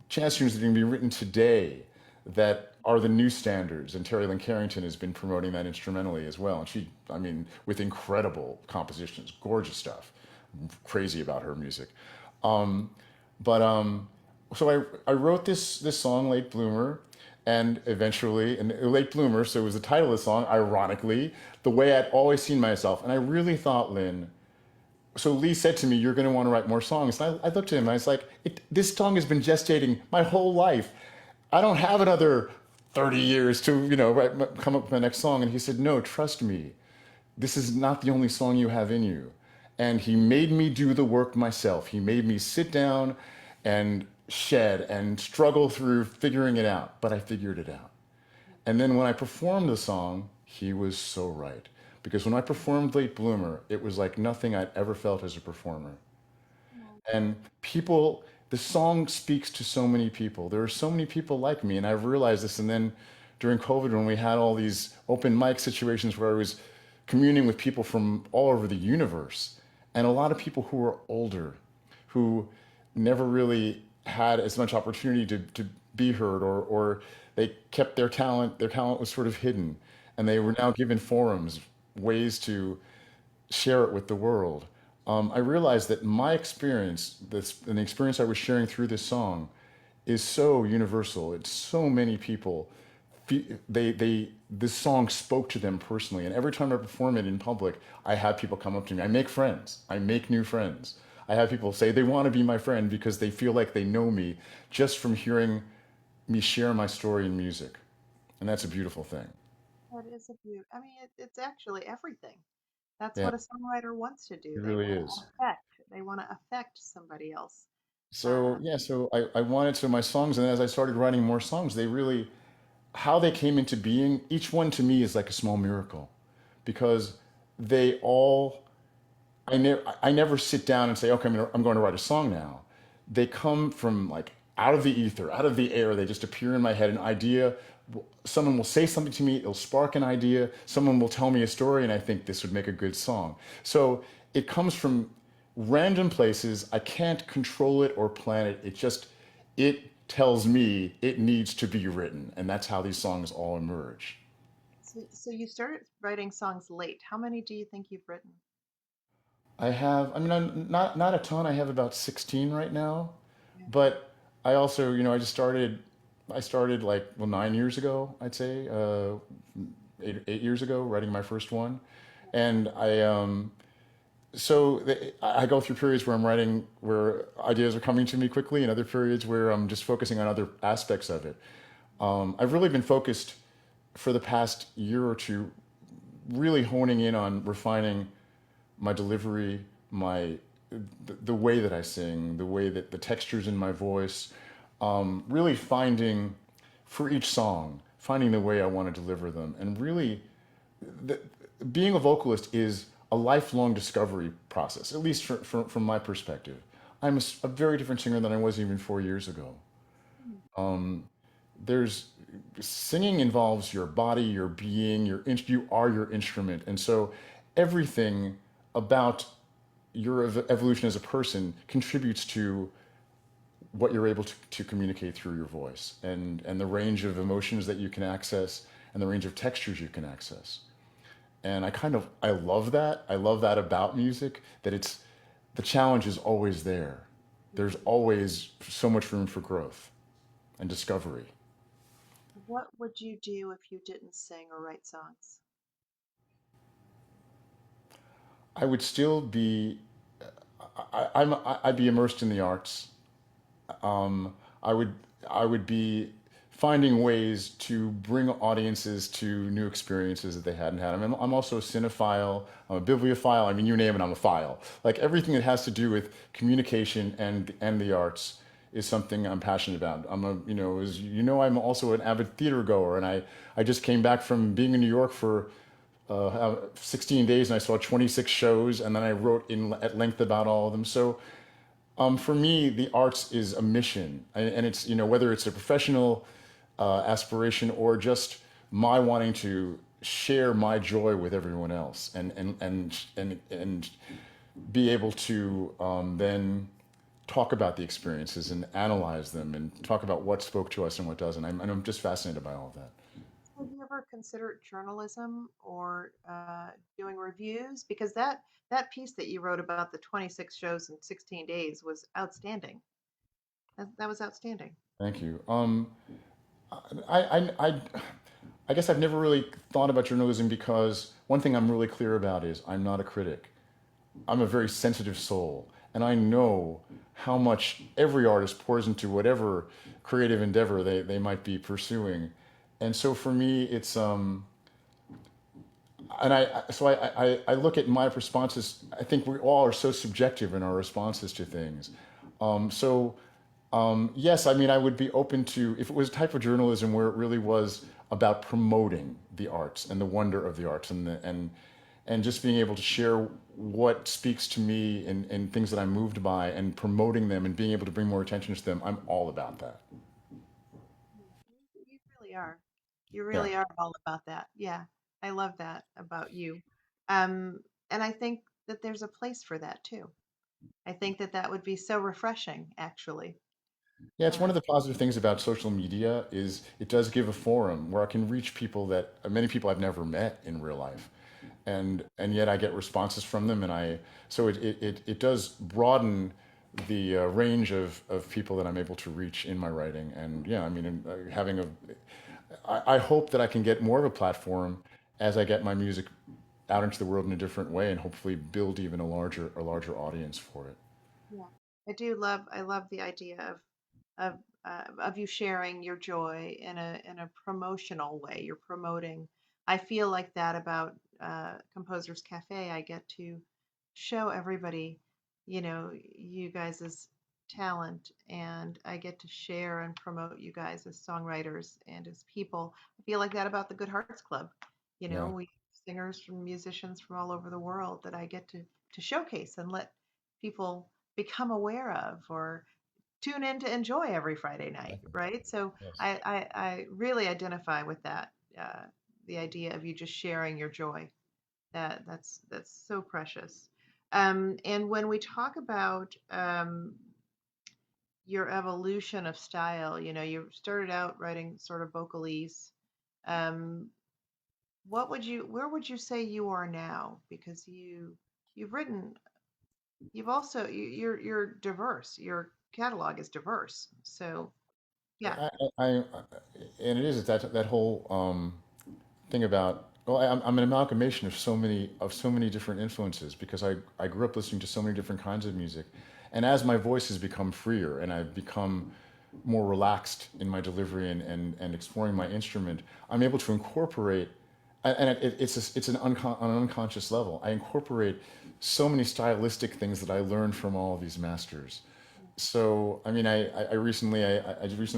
jazz tunes that are going to be written today that are the new standards. And Terry Lynn Carrington has been promoting that instrumentally as well. And I mean, with incredible compositions, gorgeous stuff. I'm crazy about her music. Um, but so I wrote this song, Late Bloomer, and eventually, and Late Bloomer, so it was the title of the song, ironically, the way I'd always seen myself. And I really thought, Lynn, so Lee said to me, "You're going to want to write more songs." And I looked at him and I was like, "This song has been gestating my whole life. I don't have another 30 years to, come up with my next song." And he said, "No, trust me. This is not the only song you have in you." And he made me do the work myself. He made me sit down and shed and struggle through figuring it out. But I figured it out. And then when I performed the song, he was so right. Because when I performed Late Bloomer, it was like nothing I'd ever felt as a performer. Oh, And people, the song speaks to so many people. There are so many people like me, and I've realized this. And then during COVID, when we had all these open mic situations where I was communing with people from all over the universe, and a lot of people who were older, who never really had as much opportunity to be heard, or they kept their talent was sort of hidden, and they were now given forums, ways to share it with the world. I realized that my experience, and the experience I was sharing through this song, is so universal. It's so many people. This song spoke to them personally, and every time I perform it in public, I have people come up to me. I make friends. I make new friends. I have people say they want to be my friend because they feel like they know me just from hearing me share my story in music, and that's a beautiful thing. that is a beaut. I mean, it's actually everything. That's Yeah, what a songwriter wants to do. it They really want to is. affect. They want to affect somebody else. So Uh, yeah, so I wanted to my songs, and as I started writing more songs, they really how they came into being. Each one to me is like a small miracle, because they all I never sit down and say, okay, I'm going to write a song now. They come from like out of the ether, out of the air. They just appear in my head. An idea, someone will say something to me, it'll spark an idea. Someone will tell me a story, and I think this would make a good song. So it comes from random places. I can't control it or plan it. It tells me it needs to be written, and that's how these songs all emerge. so you started writing songs late. How many do you think you've written? I mean, I'm not a ton. I have about 16 right now, Yeah. but I also, I started like, well, 9 years ago, I'd say, 8 years ago, writing my first one. And I go through periods where I'm writing, where ideas are coming to me quickly, and other periods where I'm just focusing on other aspects of it. I've really been focused for the past year or two, really honing in on refining my delivery, my the way that I sing, the way that the textures in my voice, really finding for each song, finding the way I want to deliver them, and really, the, being a vocalist is a lifelong discovery process. At least from my perspective, I'm a very different singer than I was even 4 years ago. Hmm. There's Singing involves your body, your being, you are your instrument, and so everything about your evolution as a person contributes to what you're able to communicate through your voice, and the range of emotions that you can access, and the range of textures you can access. And I love that. I love that about music, that it's the challenge is always there. There's always so much room for growth and discovery. What would you do if you didn't sing or write songs? I would still be I'd be immersed in the arts. um, I would I would be finding ways to bring audiences to new experiences that they hadn't had. I mean, I'm also a cinephile. I'm a bibliophile. I mean, you name it, I'm a file. Like everything that has to do with communication and the arts is something I'm passionate about. As you know, I'm also an avid theater goer, and I just came back from being in New York for 16 days, and I saw 26 shows, and then I wrote in at length about all of them. So for me, the arts is a mission, and it's whether it's a professional aspiration or just my wanting to share my joy with everyone else, and be able to then talk about the experiences and analyze them and talk about what spoke to us and what doesn't. I'm just fascinated by all of that. Have you ever considered journalism or doing reviews? Because that piece that you wrote about the 26 shows in 16 days was outstanding. That was outstanding. Thank you. I, I, I, I guess I've never really thought about journalism because one thing I'm really clear about is I'm not a critic. I'm a very sensitive soul, and I know how much every artist pours into whatever creative endeavor they might be pursuing. And so for me, it's and I look at my responses. I think we all are so subjective in our responses to things. So yes, I mean, I would be open to if it was a type of journalism where it really was about promoting the arts and the wonder of the arts and just being able to share what speaks to me and things that I'm moved by and promoting them and being able to bring more attention to them. I'm all about that. You really are. You Yeah. really are all about that. Yeah, I love that about you. Um, and I think that there's a place for that too. I think that that would be so refreshing, actually. Yeah, it's one Uh, of the positive things about social media is it does give a forum where I can reach people that many people I've never met in real life. And yet I get responses from them and I so it does broaden the range of people that I'm able to reach in my writing. And yeah, I mean, having a I hope that I can get more of a platform as I get my music out into the world in a different way and hopefully build even a larger audience for it. yeah, I love the idea of you sharing your joy in a promotional way. You're promoting. I feel like that about Composers Cafe. I get to show everybody, you guys' talent, and I get to share and promote you guys as songwriters and as people. I feel like that about the Good Hearts Club. Yeah, We singers from musicians from all over the world that I get to showcase and let people become aware of or tune in to enjoy every Friday night, exactly. right? So Yes. I really identify with that, the idea of you just sharing your joy. That's so precious. And when we talk about your evolution of style, you started out writing sort of vocalese. Um, where would you say you are now? Because you've written, you've also, you're diverse. Your catalog is diverse. So yeah. I and it is that whole thing about well, I'm an amalgamation of so many different influences because I grew up listening to so many different kinds of music, and as my voice has become freer and I've become more relaxed in my delivery and exploring my instrument, I'm able to incorporate, and it's on an unconscious level. I incorporate so many stylistic things that I learned from all of these masters. So, I mean, I recently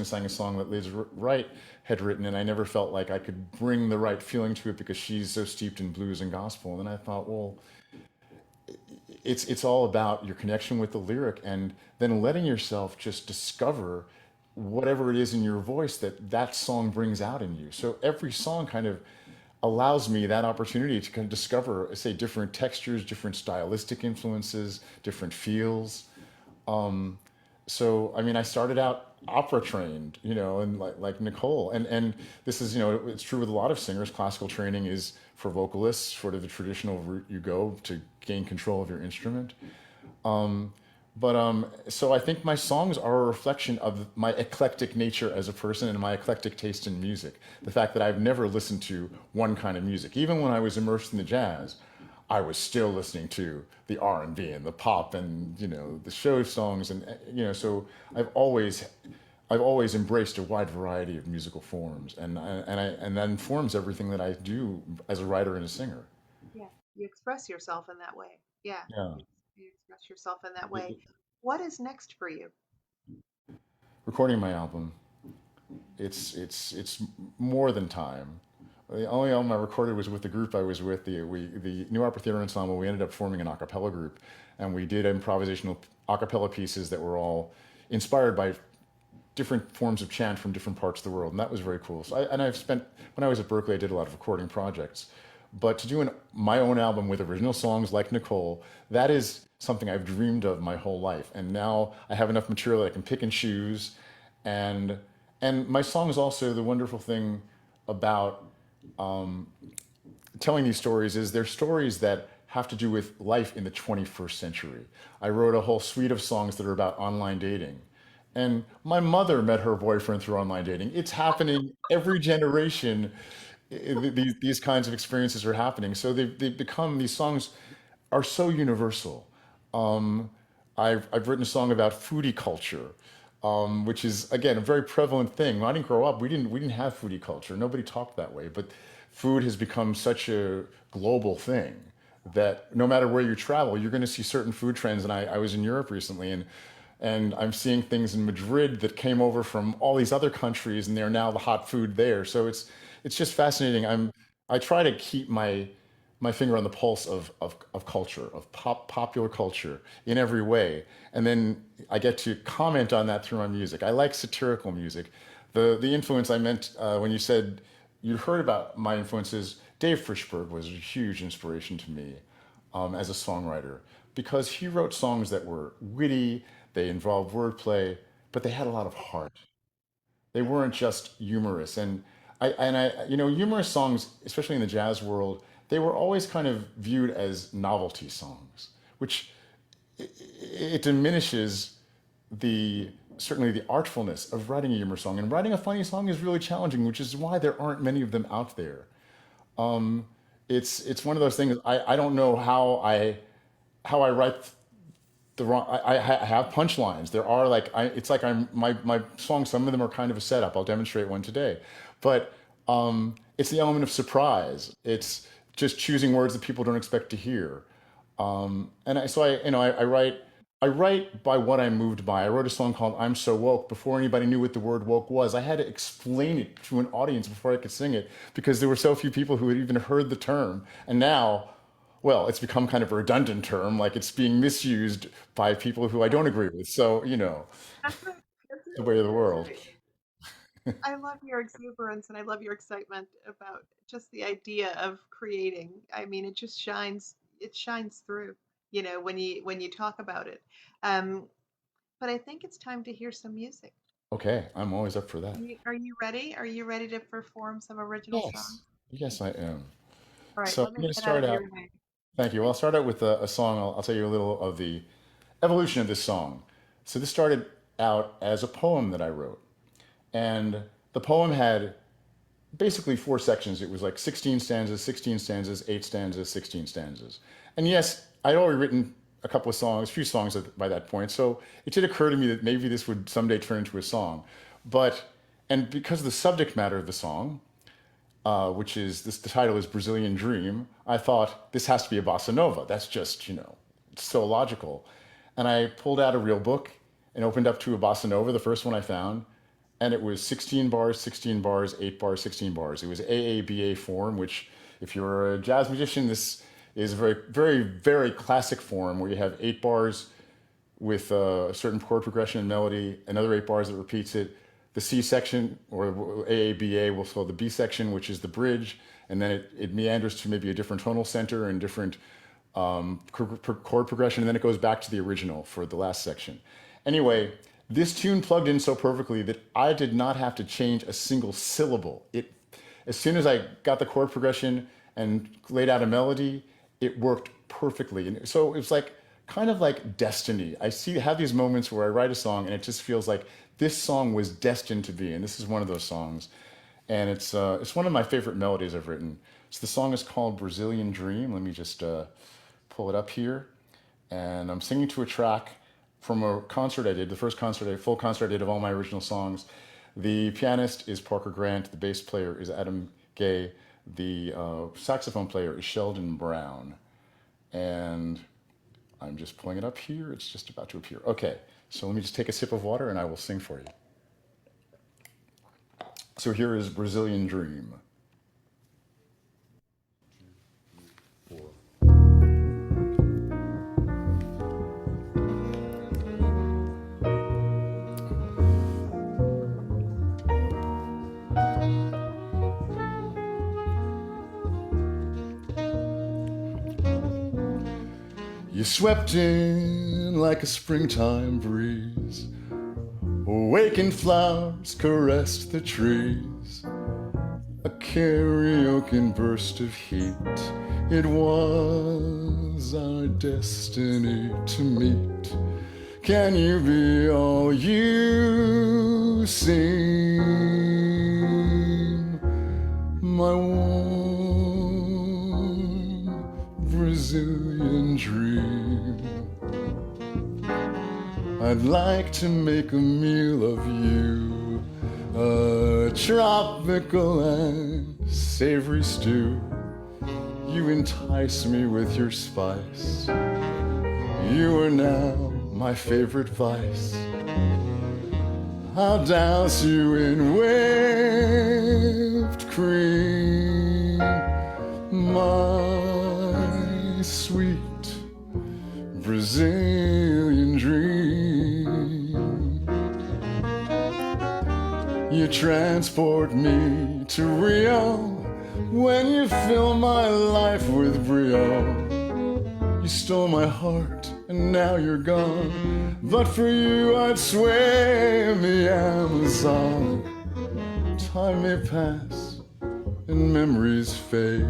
sang a song that Liz Wright had written, and I never felt like I could bring the right feeling to it because she's so steeped in blues and gospel. And I thought, well, it's all about your connection with the lyric and then letting yourself just discover whatever it is in your voice that song brings out in you. So every song kind of allows me that opportunity to kind of discover, say, different textures, different stylistic influences, different feels. So I mean, I started out opera trained, and like Nicole, and this is, it's true with a lot of singers. Classical training is for vocalists, sort of the traditional route you go to gain control of your instrument. But so I think my songs are a reflection of my eclectic nature as a person and my eclectic taste in music. The fact that I've never listened to one kind of music, even when I was immersed in the jazz, I was still listening to the R&B and the pop and the show songs and so I've always embraced a wide variety of musical forms and that informs everything that I do as a writer and a singer. Yeah, you express yourself in that way. Yeah, Yeah. you express yourself in that It- way. it- What is next for you? Recording my album, it's more than time. The only album I recorded was with the group I was with, the New Opera Theater Ensemble. We ended up forming an a cappella group, and we did improvisational a cappella pieces that were all inspired by different forms of chant from different parts of the world, and that was very cool. So I've spent when I was at Berkeley, I did a lot of recording projects, but to do my own album with original songs like Nicole, that is something I've dreamed of my whole life, and now I have enough material that I can pick and choose, and my song is also the wonderful thing about. telling these stories is they're stories that have to do with life in the 21st century. I wrote a whole suite of songs that are about online dating. And my mother met her boyfriend through online dating. It's happening every generation. These kinds of experiences are happening. So they've become, these songs are so universal. I've written a song about foodie culture, which is again a very prevalent thing. When I didn't grow up, we didn't have foodie culture. Nobody talked that way. But food has become such a global thing that no matter where you travel, you're going to see certain food trends. And I was in Europe recently, and I'm seeing things in Madrid that came over from all these other countries, and they're now the hot food there. So it's just fascinating. I try to keep my finger on the pulse of culture, of popular culture in every way. And then I get to comment on that through my music. I like satirical music. The influence I meant when you said you heard about my influences, Dave Frishberg was a huge inspiration to me as a songwriter because he wrote songs that were witty, they involved wordplay, but they had a lot of heart. They weren't just humorous. Humorous songs, especially in the jazz world, they were always kind of viewed as novelty songs, which it diminishes the certainly the artfulness of writing a humor song. And writing a funny song is really challenging, which is why there aren't many of them out there. It's one of those things. I don't know how I write the wrong. I have punchlines. There are like it's like my songs. Some of them are kind of a setup. I'll demonstrate one today, but it's the element of surprise. It's just choosing words that people don't expect to hear. I write by what I'm moved by. I wrote a song called "I'm So Woke" before anybody knew what the word woke was. I had to explain it to an audience before I could sing it because there were so few people who had even heard the term. And now, well, it's become kind of a redundant term, like it's being misused by people who I don't agree with. So, That's right. That's the right. way of the That's world. right. I love your exuberance and I love your excitement about just the idea of creating. I mean, it shines through, when you talk about it. Um, but I think it's time to hear some music. Okay, I'm always up for that. Are you ready? Are you ready to perform some original Yes, songs? yes, I am. All right, So let I'm me going to get out start of out. your way. Thank you. Well, I'll start out with a song. I'll tell you a little of the evolution of this song. So this started out as a poem that I wrote. And the poem had basically four sections. It was like 16 stanzas, 8 stanzas, 16 stanzas. And yes, I'd already written a couple of songs, a few songs by that point. So it did occur to me that maybe this would someday turn into a song. But, and because of the subject matter of the song, which is this, the title is Brazilian Dream, I thought this has to be a bossa nova. That's just, it's so logical. And I pulled out a real book and opened up to a bossa nova, the first one I found, and it was 16 bars, 16 bars, 8 bars, 16 bars. It was AABA form, which, if you're a jazz musician, this is a very, very, very classic form where you have 8 bars with a certain chord progression and melody, another 8 bars that repeats it. The C section, or AABA, will follow the B section, which is the bridge, and then it meanders to maybe a different tonal center and different chord progression, and then it goes back to the original for the last section. Anyway, this tune plugged in so perfectly that I did not have to change a single syllable. As soon as I got the chord progression and laid out a melody, it worked perfectly. And so it was like kind of like destiny. Have these moments where I write a song and it just feels like this song was destined to be, and this is one of those songs. And it's one of my favorite melodies I've written. So the song is called Brazilian Dream. Let me just pull it up here. And I'm singing to a track from a concert I did, the first full concert I did of all my original songs. The pianist is Parker Grant, the bass player is Adam Gay, the saxophone player is Sheldon Brown. And I'm just pulling it up here. It's just about to appear. Okay, so let me just take a sip of water and I will sing for you. So here is Brazilian Dream. You swept in like a springtime breeze. Awakened flowers caressed the trees. A karaoke burst of heat. It was our destiny to meet. Can you be all you seem? My warm Brazilian dream. I'd like to make a meal of you, a tropical and savory stew. You entice me with your spice. You are now my favorite vice. I'll douse you in whipped cream, my sweet Brazilian dream. You transport me to Rio when you fill my life with brio. You stole my heart and now you're gone, but for you I'd swim the Amazon. Time may pass and memories fade.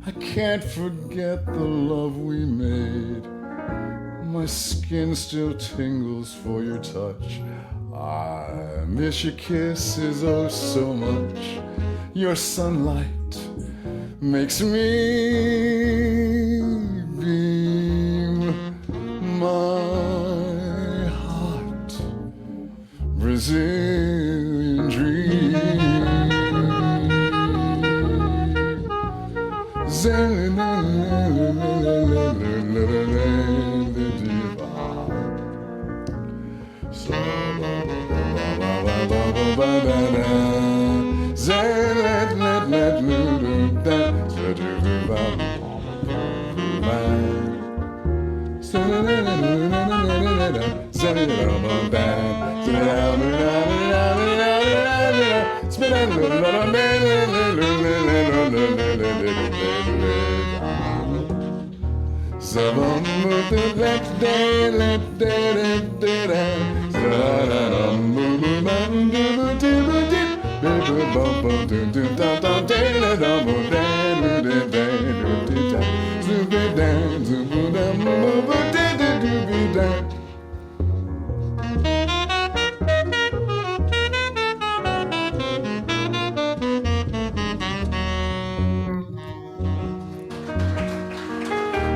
I can't forget the love we made. My skin still tingles for your touch. I miss your kisses oh so much. Your sunlight makes me beam. My heart, Brazilian dream.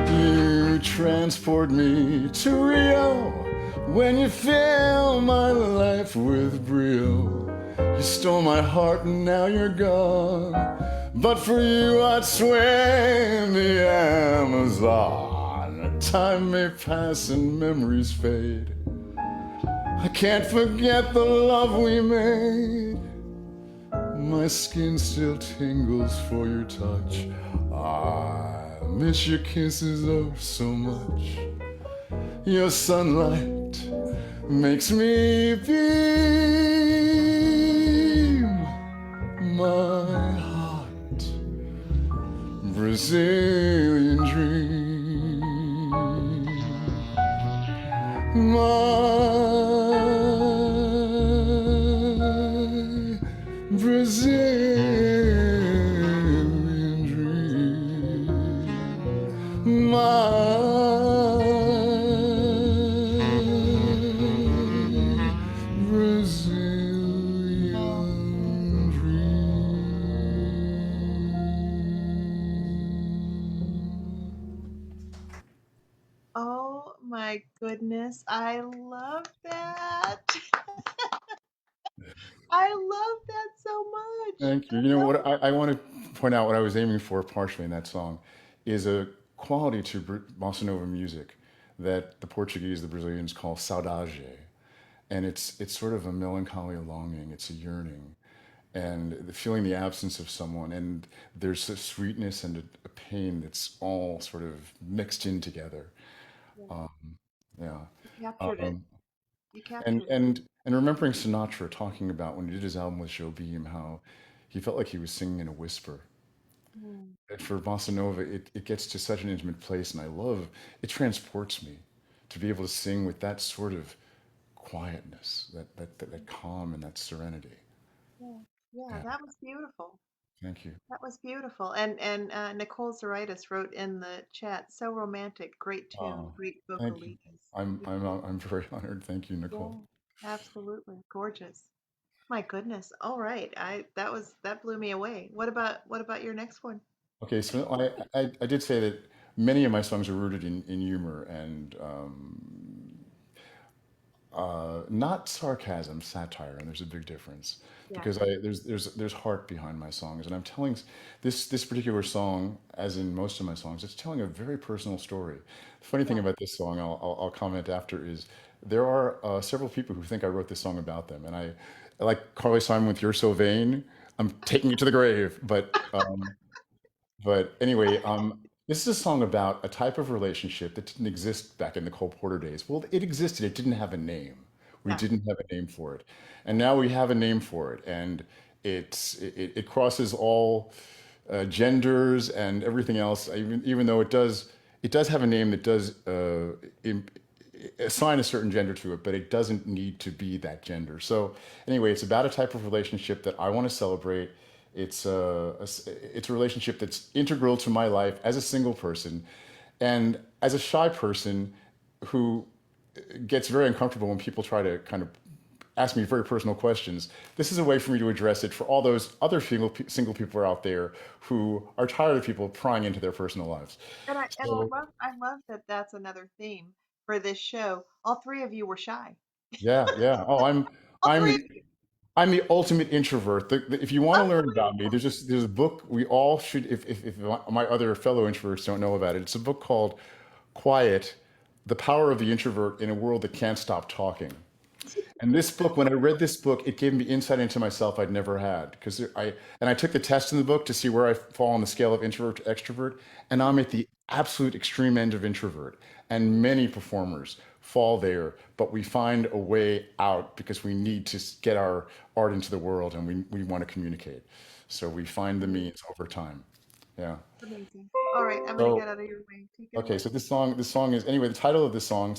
You transport me to Rio when you fill my life with brio. You stole my heart and now you're gone, but for you I'd swim the Amazon. Time may pass and memories fade. I can't forget the love we made. My skin still tingles for your touch. I miss your kisses oh so much. Your sunlight makes me beam. My heart, Brazilian dream. My Brazilian dream. My Brazilian dream. Oh my goodness. I love that. I love that so much. Thank you. I You know love what I want to point out what I was aiming for partially in that song is a quality to bossa nova music that the Portuguese, the Brazilians call saudade, and it's sort of a melancholy longing. It's a yearning, and feeling the absence of someone, and there's a sweetness and a pain that's all sort of mixed in together. it. Um, yeah. You captured it. Um, You and captured it. and and remembering Sinatra talking about when he did his album with Joe Beam, how he felt like he was singing in a whisper. Mm, And for bossa nova, it gets to such an intimate place, and I love it. Transports me to be able to sing with that sort of quietness, that calm and that serenity. yeah. Yeah, Yeah, that was beautiful. Thank you. That was beautiful. And Nicole Zaritis wrote in the chat, so romantic, great tune, Oh, great thank you. vocalides. I'm very honored. Thank you, Nicole. Yeah, absolutely gorgeous. My goodness. All right. That blew me away. What about your next one? Okay, so I did say that many of my songs are rooted in humor and not sarcasm, satire, and there's a big difference Yeah. because there's heart behind my songs, and I'm telling this particular song, as in most of my songs, it's telling a very personal story. The funny thing Yeah. about this song, I'll comment after, is there are several people who think I wrote this song about them, and I like Carly Simon with "You're So Vain." I'm taking it to the grave, but anyway, this is a song about a type of relationship that didn't exist back in the Cole Porter days. Well, it existed, it didn't have a name. We Yeah. didn't have a name for it. And now we have a name for it. And it crosses all genders and everything else, even though it does have a name that does assign a certain gender to it, but it doesn't need to be that gender. So anyway, it's about a type of relationship that I want to celebrate. It's a relationship that's integral to my life as a single person, and as a shy person who gets very uncomfortable when people try to kind of ask me very personal questions. This is a way for me to address it for all those other single people out there who are tired of people prying into their personal lives. And I So love that that's another theme for this show. All three of you were shy. yeah, yeah. Oh, All I'm three the of you. I'm the ultimate introvert. If you want to learn about me, Unbelievable. there's a book we all should. If my other fellow introverts don't know about it, it's a book called Quiet: The Power of the Introvert in a World That Can't Stop Talking. And this book, when I read this book, it gave me insight into myself I'd never had because I took the test in the book to see where I fall on the scale of introvert to extrovert, and I'm at the absolute extreme end of introvert. And many performers fall there, but we find a way out because we need to get our art into the world and we want to communicate. So we find the Amazing. means over time. Yeah. Amazing. All right, I'm gonna get So out of your way. Take it okay, away. so this song is anyway. The title of this song,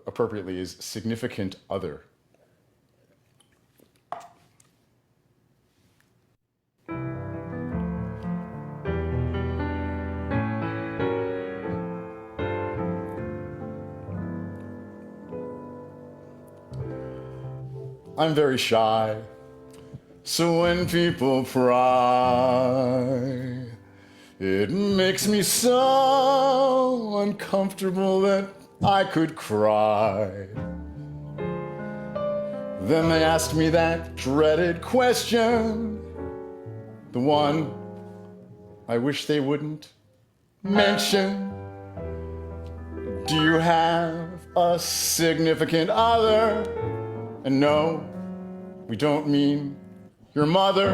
appropriately, is "Significant Other." I'm very shy, so when people pry, it makes me so uncomfortable that I could cry. Then they asked me that dreaded question, the one I wish they wouldn't mention. Do you have a significant other? And no, we don't mean your mother.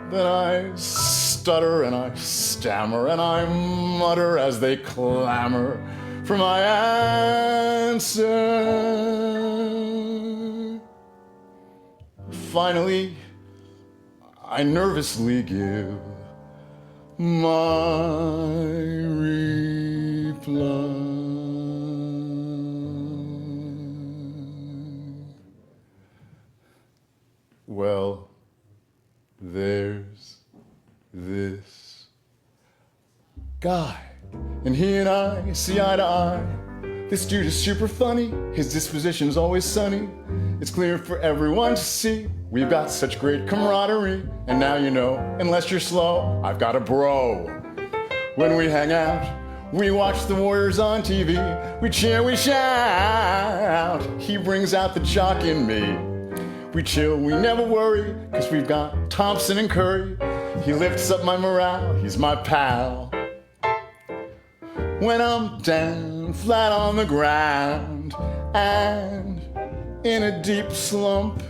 Then I stutter and I stammer and I mutter as they clamor for my answer. Finally, I nervously give my reply. Well, there's this guy, and he and I see eye to eye. This dude is super funny, his disposition's always sunny. It's clear for everyone to see, we've got such great camaraderie. And now you know, unless you're slow, I've got a bro. When we hang out, we watch the Warriors on TV. We cheer, we shout. He brings out the jock in me. We chill, we never worry, cause we've got Thompson and Curry. He lifts up my morale, he's my pal. When I'm down, flat on the ground, and in a deep slump,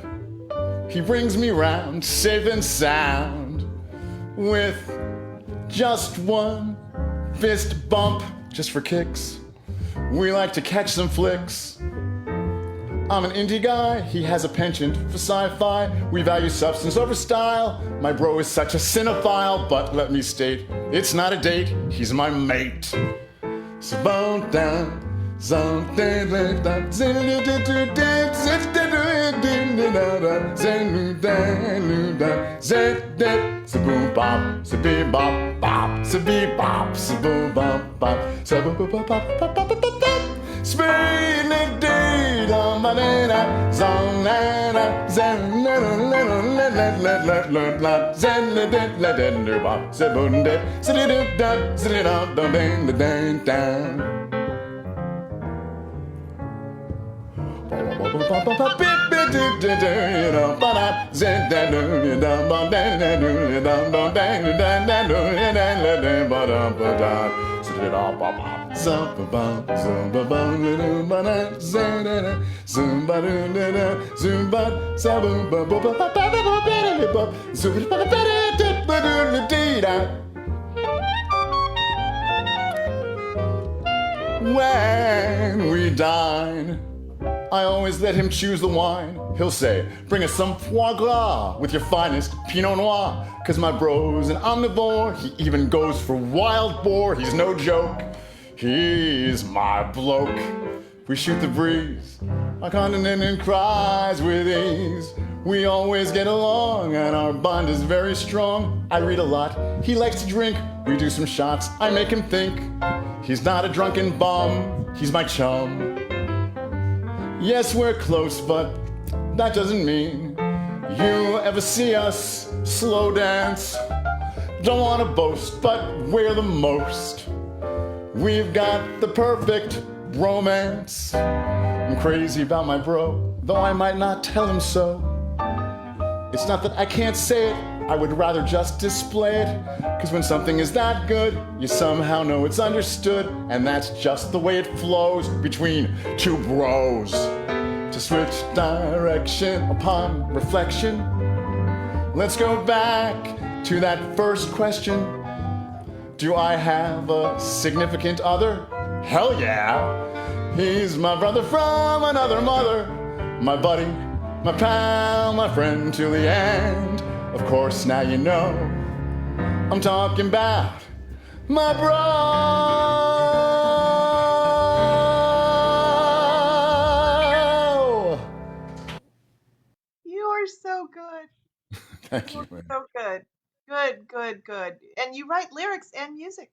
he brings me round, safe and sound, with just one fist bump, just for kicks. We like to catch some flicks. I'm an indie guy, he has a penchant for sci-fi. We value substance over style. My bro is such a cinephile, but let me state, it's not a date, he's my mate. So bone down, something like that. Saboom bop, sabee bop bop, sabee bop, saboo bop bop, saboo bop bop bop bop bop bop. Spring the day, dum ba da da, zong la la, zen la la la la la la la la la, zen la da la da da bop, saboon da, zilly da da, zilly da da da da da. When we dine, I always let him choose the wine. He'll say, bring us some foie gras with your finest Pinot Noir. Cause my bro's an omnivore. He even goes for wild boar. He's no joke. He's my bloke. We shoot the breeze. Our continent cries with ease. We always get along and our bond is very strong. I read a lot. He likes to drink. We do some shots. I make him think. He's not a drunken bum. He's my chum. Yes, we're close, but that doesn't mean you ever see us slow dance. Don't want to boast, but we're the most. We've got the perfect romance. I'm crazy about my bro, though I might not tell him so. It's not that I can't say it, I would rather just display it. Cause when something is that good, you somehow know it's understood. And that's just the way it flows between two bros. To switch direction upon reflection, let's go back to that first question. Do I have a significant other? Hell yeah! He's my brother from another mother, my buddy, my pal, my friend till the end. Of course, now you know I'm talking about my bro. You are so good. Thank You you, are man. so good. Good, good, good. And you write lyrics and music.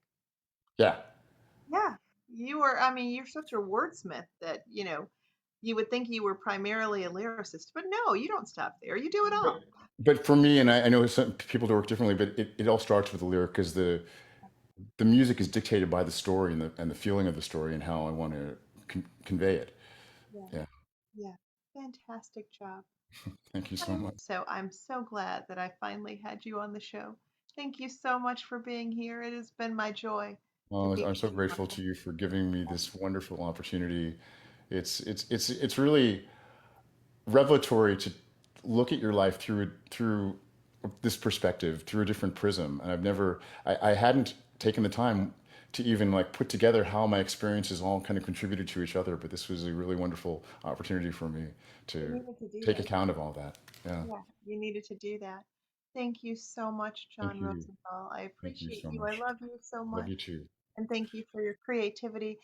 Yeah. Yeah. You are, I mean, you're such a wordsmith that, you would think you were primarily a lyricist, but no, you don't stop there. You do it But all. but for me, and I know some people do work differently, but it all starts with the lyric because the music is dictated by the story and the feeling of the story and how I want to convey it. Yeah. Yeah. Yeah. Fantastic job. Thank you so much. I'm so glad that I finally had you on the show. Thank you so much for being here. It has been my joy to Well, be I'm so with you on grateful this. to you for giving me this wonderful opportunity. It's really revelatory to look at your life through this perspective, through a different prism. And I hadn't taken the time to even like put together how my experiences all kind of contributed to each other. But this was a really wonderful opportunity for me You to needed to do take that. account of all that. Yeah. Yeah, you needed to do that. Thank you so much, John Thank you. Rosenthal. I Thank you appreciate so you. I much. love you so Love much. you too. And thank you for your creativity.